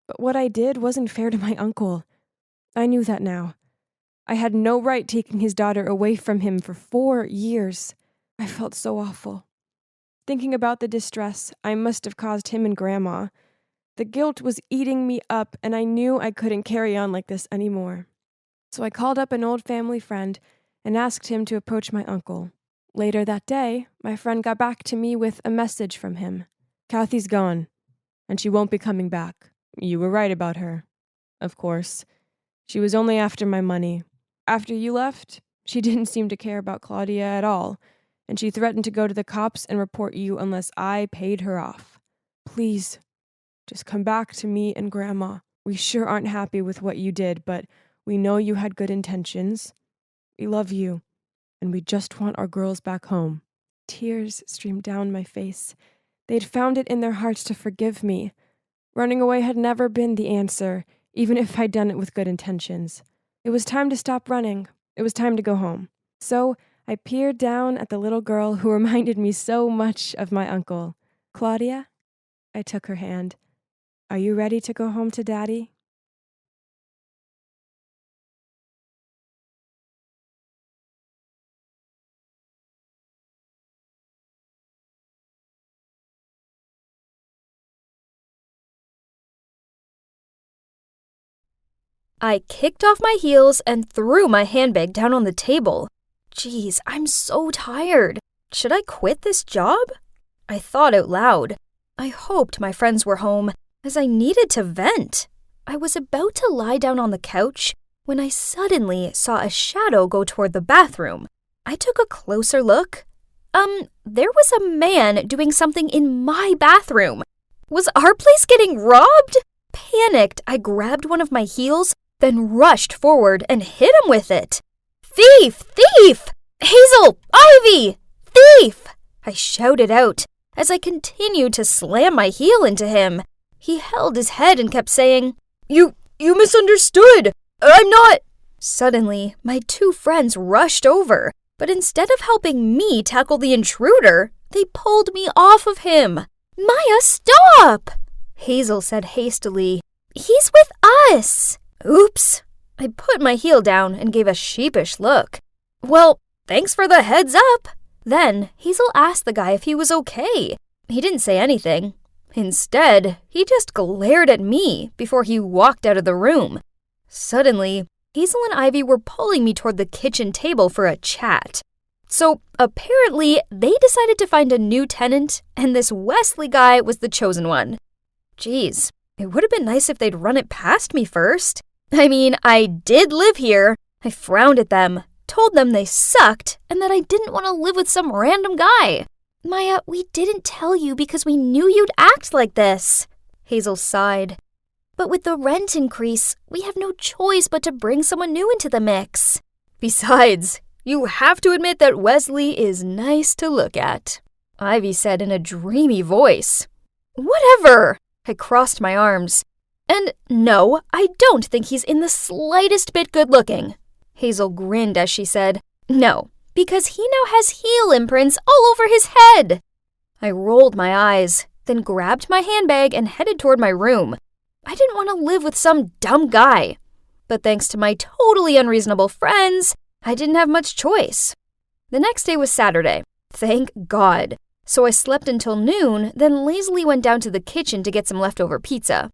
but what I did wasn't fair to my uncle. I knew that now. I had no right taking his daughter away from him for 4 years. I felt so awful. Thinking about the distress I must have caused him and Grandma, the guilt was eating me up, and I knew I couldn't carry on like this anymore. So I called up an old family friend and asked him to approach my uncle. Later that day, my friend got back to me with a message from him. Kathy's gone, and she won't be coming back. You were right about her. Of course. She was only after my money. After you left, she didn't seem to care about Claudia at all, and she threatened to go to the cops and report you unless I paid her off. Please, just come back to me and Grandma. We sure aren't happy with what you did, but we know you had good intentions. We love you, and we just want our girls back home. Tears streamed down my face. They'd found it in their hearts to forgive me. Running away had never been the answer, even if I'd done it with good intentions. It was time to stop running. It was time to go home. So I peered down at the little girl who reminded me so much of my uncle. Claudia? I took her hand. Are you ready to go home to Daddy? I kicked off my heels and threw my handbag down on the table. Geez, I'm so tired. Should I quit this job? I thought out loud. I hoped my friends were home, as I needed to vent. I was about to lie down on the couch when I suddenly saw a shadow go toward the bathroom. I took a closer look. There was a man doing something in my bathroom. Was our place getting robbed? Panicked, I grabbed one of my heels, then rushed forward and hit him with it. Thief! Thief! Hazel! Ivy! Thief! I shouted out as I continued to slam my heel into him. He held his head and kept saying, You misunderstood! I'm not... Suddenly, my two friends rushed over, but instead of helping me tackle the intruder, they pulled me off of him. Maya, stop! Hazel said hastily. He's with us. Oops. I put my heel down and gave a sheepish look. Well, thanks for the heads up. Then Hazel asked the guy if he was okay. He didn't say anything. Instead, he just glared at me before he walked out of the room. Suddenly, Hazel and Ivy were pulling me toward the kitchen table for a chat. So apparently, they decided to find a new tenant, and this Wesley guy was the chosen one. Geez, it would have been nice if they'd run it past me first. I mean, I did live here. I frowned at them, told them they sucked, and that I didn't want to live with some random guy. Maya, we didn't tell you because we knew you'd act like this. Hazel sighed. But with the rent increase, we have no choice but to bring someone new into the mix. Besides, you have to admit that Wesley is nice to look at, Ivy said in a dreamy voice. Whatever! I crossed my arms. And no, I don't think he's in the slightest bit good-looking. Hazel grinned as she said, No, because he now has heel imprints all over his head. I rolled my eyes, then grabbed my handbag and headed toward my room. I didn't want to live with some dumb guy. But thanks to my totally unreasonable friends, I didn't have much choice. The next day was Saturday. Thank God. So I slept until noon, then lazily went down to the kitchen to get some leftover pizza.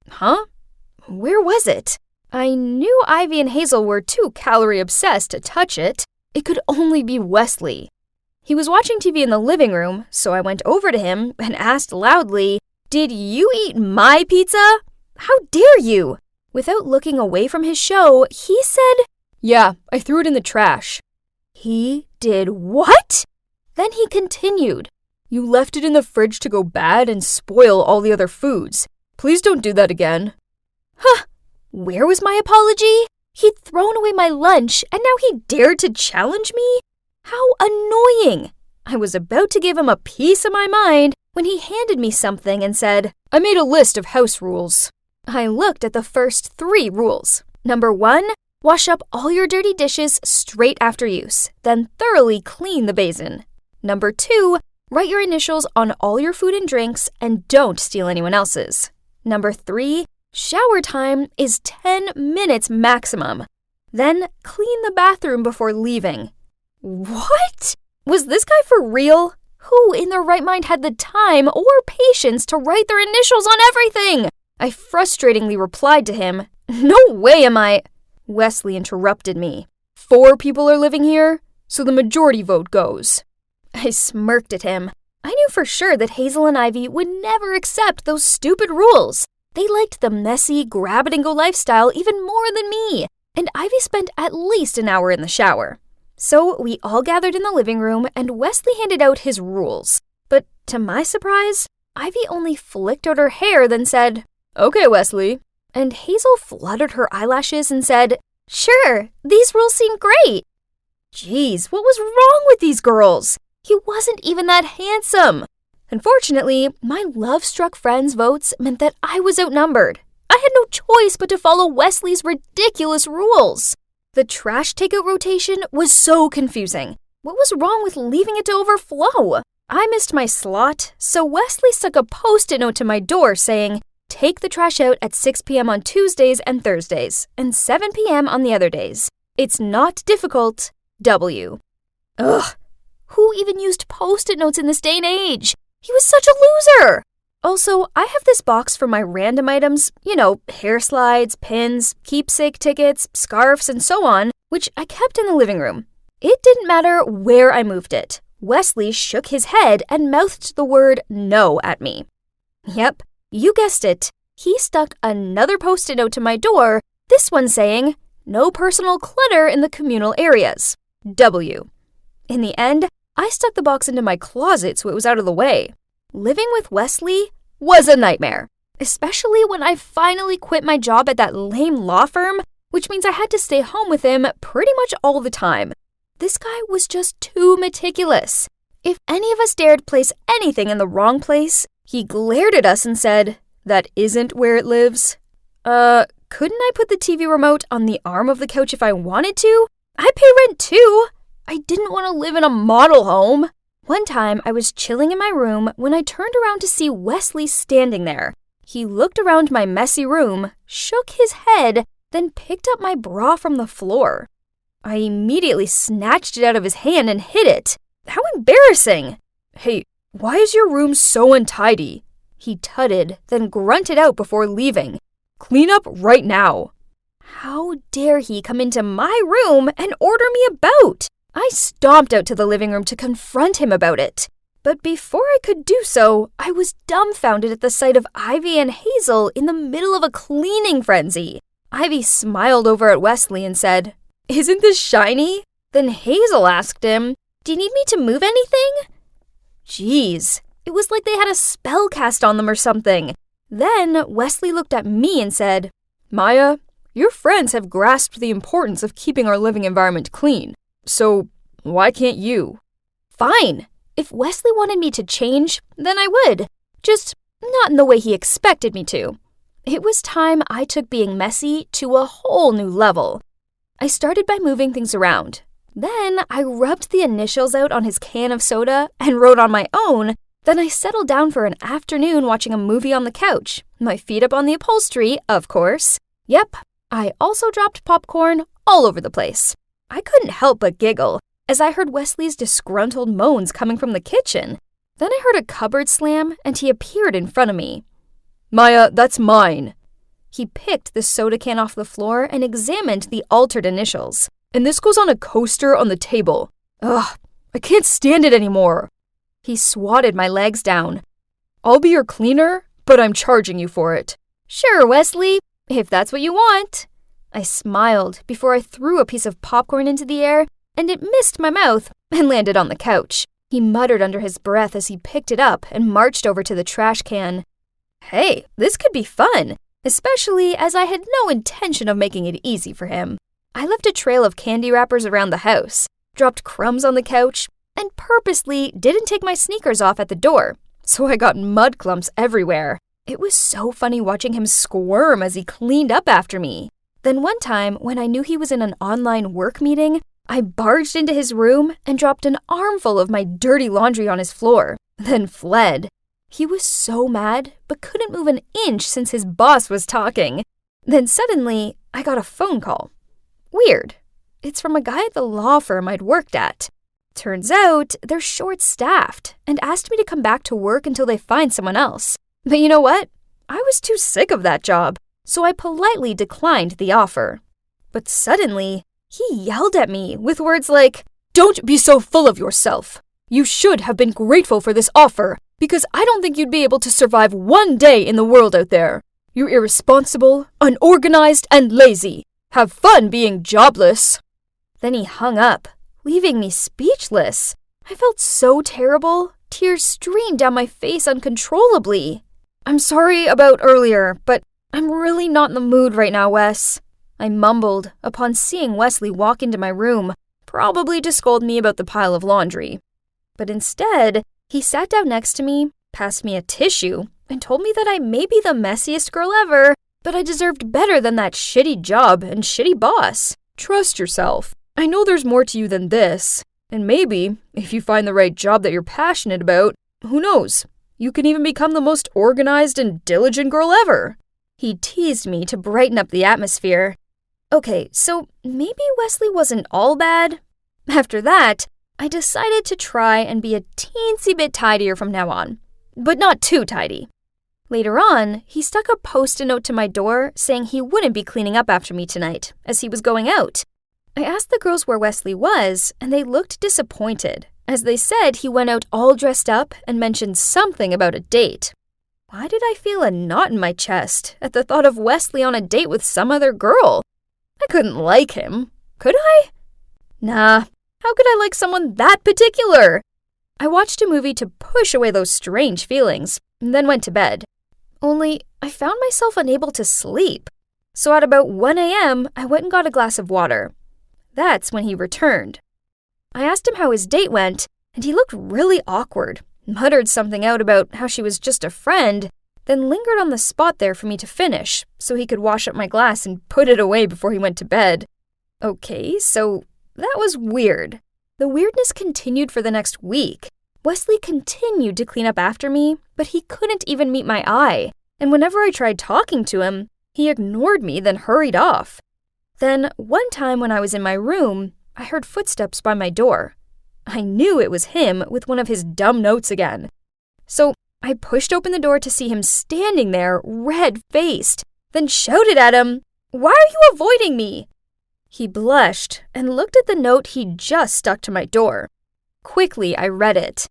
Huh? Where was it? I knew Ivy and Hazel were too calorie-obsessed to touch it. It could only be Wesley. He was watching TV in the living room, so I went over to him and asked loudly, Did you eat my pizza? How dare you? Without looking away from his show, he said, Yeah, I threw it in the trash. He did what? Then he continued, You left it in the fridge to go bad and spoil all the other foods. Please don't do that again. Huh. Where was my apology? He'd thrown away my lunch, and now he dared to challenge me? How annoying! I was about to give him a piece of my mind when he handed me something and said, I made a list of house rules. I looked at the first 3 rules. Number 1, wash up all your dirty dishes straight after use, then thoroughly clean the basin. Number 2, write your initials on all your food and drinks and don't steal anyone else's. Number 3, shower time is 10 minutes maximum. Then clean the bathroom before leaving. What? Was this guy for real? Who in their right mind had the time or patience to write their initials on everything? I frustratingly replied to him, No way am I... Wesley interrupted me. 4 people are living here, so the majority vote goes. I smirked at him. I knew for sure that Hazel and Ivy would never accept those stupid rules. They liked the messy, grab-it-and-go lifestyle even more than me, and Ivy spent at least an hour in the shower. So we all gathered in the living room, and Wesley handed out his rules. But to my surprise, Ivy only flicked out her hair, then said, Okay, Wesley. And Hazel fluttered her eyelashes and said, Sure, these rules seem great. Geez, what was wrong with these girls? He wasn't even that handsome. Unfortunately, my love-struck friends' votes meant that I was outnumbered. I had no choice but to follow Wesley's ridiculous rules. The trash takeout rotation was so confusing. What was wrong with leaving it to overflow? I missed my slot, so Wesley stuck a Post-it note to my door saying, Take the trash out at 6 p.m. on Tuesdays and Thursdays, and 7 p.m. on the other days. It's not difficult. W. Ugh. Who even used Post-it notes in this day and age? He was such a loser! Also, I have this box for my random items, hair slides, pins, keepsake tickets, scarves, and so on, which I kept in the living room. It didn't matter where I moved it. Wesley shook his head and mouthed the word no at me. Yep, you guessed it. He stuck another post-it note to my door, this one saying, "No personal clutter in the communal areas. W." In the end, I stuck the box into my closet so it was out of the way. Living with Wesley was a nightmare, especially when I finally quit my job at that lame law firm, which means I had to stay home with him pretty much all the time. This guy was just too meticulous. If any of us dared place anything in the wrong place, he glared at us and said, "That isn't where it lives." Couldn't I put the TV remote on the arm of the couch if I wanted to? I pay rent too. I didn't want to live in a model home. One time, I was chilling in my room when I turned around to see Wesley standing there. He looked around my messy room, shook his head, then picked up my bra from the floor. I immediately snatched it out of his hand and hid it. How embarrassing! "Hey, why is your room so untidy?" He tutted, then grunted out before leaving. "Clean up right now." How dare he come into my room and order me about? I stomped out to the living room to confront him about it. But before I could do so, I was dumbfounded at the sight of Ivy and Hazel in the middle of a cleaning frenzy. Ivy smiled over at Wesley and said, "Isn't this shiny?" Then Hazel asked him, "Do you need me to move anything?" Jeez, it was like they had a spell cast on them or something. Then Wesley looked at me and said, "Maya, your friends have grasped the importance of keeping our living environment clean. So why can't you?" Fine. If Wesley wanted me to change, then I would. Just not in the way he expected me to. It was time I took being messy to a whole new level. I started by moving things around. Then I rubbed the initials out on his can of soda and wrote on my own. Then I settled down for an afternoon watching a movie on the couch, my feet up on the upholstery, of course. Yep, I also dropped popcorn all over the place. I couldn't help but giggle as I heard Wesley's disgruntled moans coming from the kitchen. Then I heard a cupboard slam and he appeared in front of me. "Maya, that's mine." He picked the soda can off the floor and examined the altered initials. "And this goes on a coaster on the table. Ugh, I can't stand it anymore." He swatted my legs down. "I'll be your cleaner, but I'm charging you for it." "Sure, Wesley, if that's what you want." I smiled before I threw a piece of popcorn into the air, and it missed my mouth and landed on the couch. He muttered under his breath as he picked it up and marched over to the trash can. Hey, this could be fun, especially as I had no intention of making it easy for him. I left a trail of candy wrappers around the house, dropped crumbs on the couch, and purposely didn't take my sneakers off at the door, so I got mud clumps everywhere. It was so funny watching him squirm as he cleaned up after me. Then one time, when I knew he was in an online work meeting, I barged into his room and dropped an armful of my dirty laundry on his floor, then fled. He was so mad, but couldn't move an inch since his boss was talking. Then suddenly, I got a phone call. Weird. It's from a guy at the law firm I'd worked at. Turns out, they're short-staffed and asked me to come back to work until they find someone else. But you know what? I was too sick of that job, so I politely declined the offer. But suddenly, he yelled at me with words like, "Don't be so full of yourself. You should have been grateful for this offer, because I don't think you'd be able to survive one day in the world out there. You're irresponsible, unorganized, and lazy. Have fun being jobless." Then he hung up, leaving me speechless. I felt so terrible. Tears streamed down my face uncontrollably. "I'm sorry about earlier, but I'm really not in the mood right now, Wes," I mumbled upon seeing Wesley walk into my room, probably to scold me about the pile of laundry. But instead, he sat down next to me, passed me a tissue, and told me that I may be the messiest girl ever, but I deserved better than that shitty job and shitty boss. "Trust yourself. I know there's more to you than this. And maybe, if you find the right job that you're passionate about, who knows, you can even become the most organized and diligent girl ever." He teased me to brighten up the atmosphere. Okay, so maybe Wesley wasn't all bad. After that, I decided to try and be a teensy bit tidier from now on, but not too tidy. Later on, he stuck a post-it note to my door saying he wouldn't be cleaning up after me tonight, as he was going out. I asked the girls where Wesley was, and they looked disappointed, as they said he went out all dressed up and mentioned something about a date. Why did I feel a knot in my chest at the thought of Wesley on a date with some other girl? I couldn't like him, could I? Nah, how could I like someone that particular? I watched a movie to push away those strange feelings, and then went to bed. Only, I found myself unable to sleep. So at about 1 a.m., I went and got a glass of water. That's when he returned. I asked him how his date went, and he looked really awkward, muttered something out about how she was just a friend, then lingered on the spot there for me to finish, so he could wash up my glass and put it away before he went to bed. Okay, so that was weird. The weirdness continued for the next week. Wesley continued to clean up after me, but he couldn't even meet my eye, and whenever I tried talking to him, he ignored me, then hurried off. Then, one time when I was in my room, I heard footsteps by my door. I knew it was him with one of his dumb notes again. So I pushed open the door to see him standing there, red-faced, then shouted at him, "Why are you avoiding me?" He blushed and looked at the note he'd just stuck to my door. Quickly, I read it.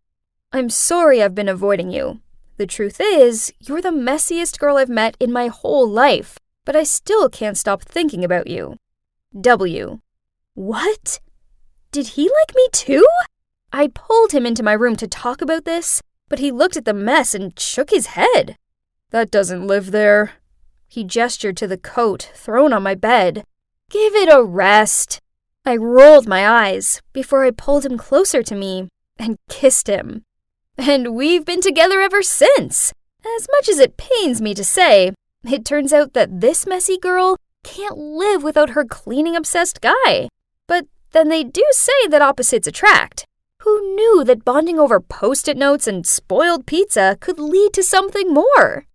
"I'm sorry I've been avoiding you. The truth is, you're the messiest girl I've met in my whole life, but I still can't stop thinking about you. W." What? Did he like me too? I pulled him into my room to talk about this, but he looked at the mess and shook his head. "That doesn't live there." He gestured to the coat thrown on my bed. "Give it a rest." I rolled my eyes before I pulled him closer to me and kissed him. And we've been together ever since. As much as it pains me to say, it turns out that this messy girl can't live without her cleaning-obsessed guy. But then they do say that opposites attract. Who knew that bonding over Post-it notes and spoiled pizza could lead to something more?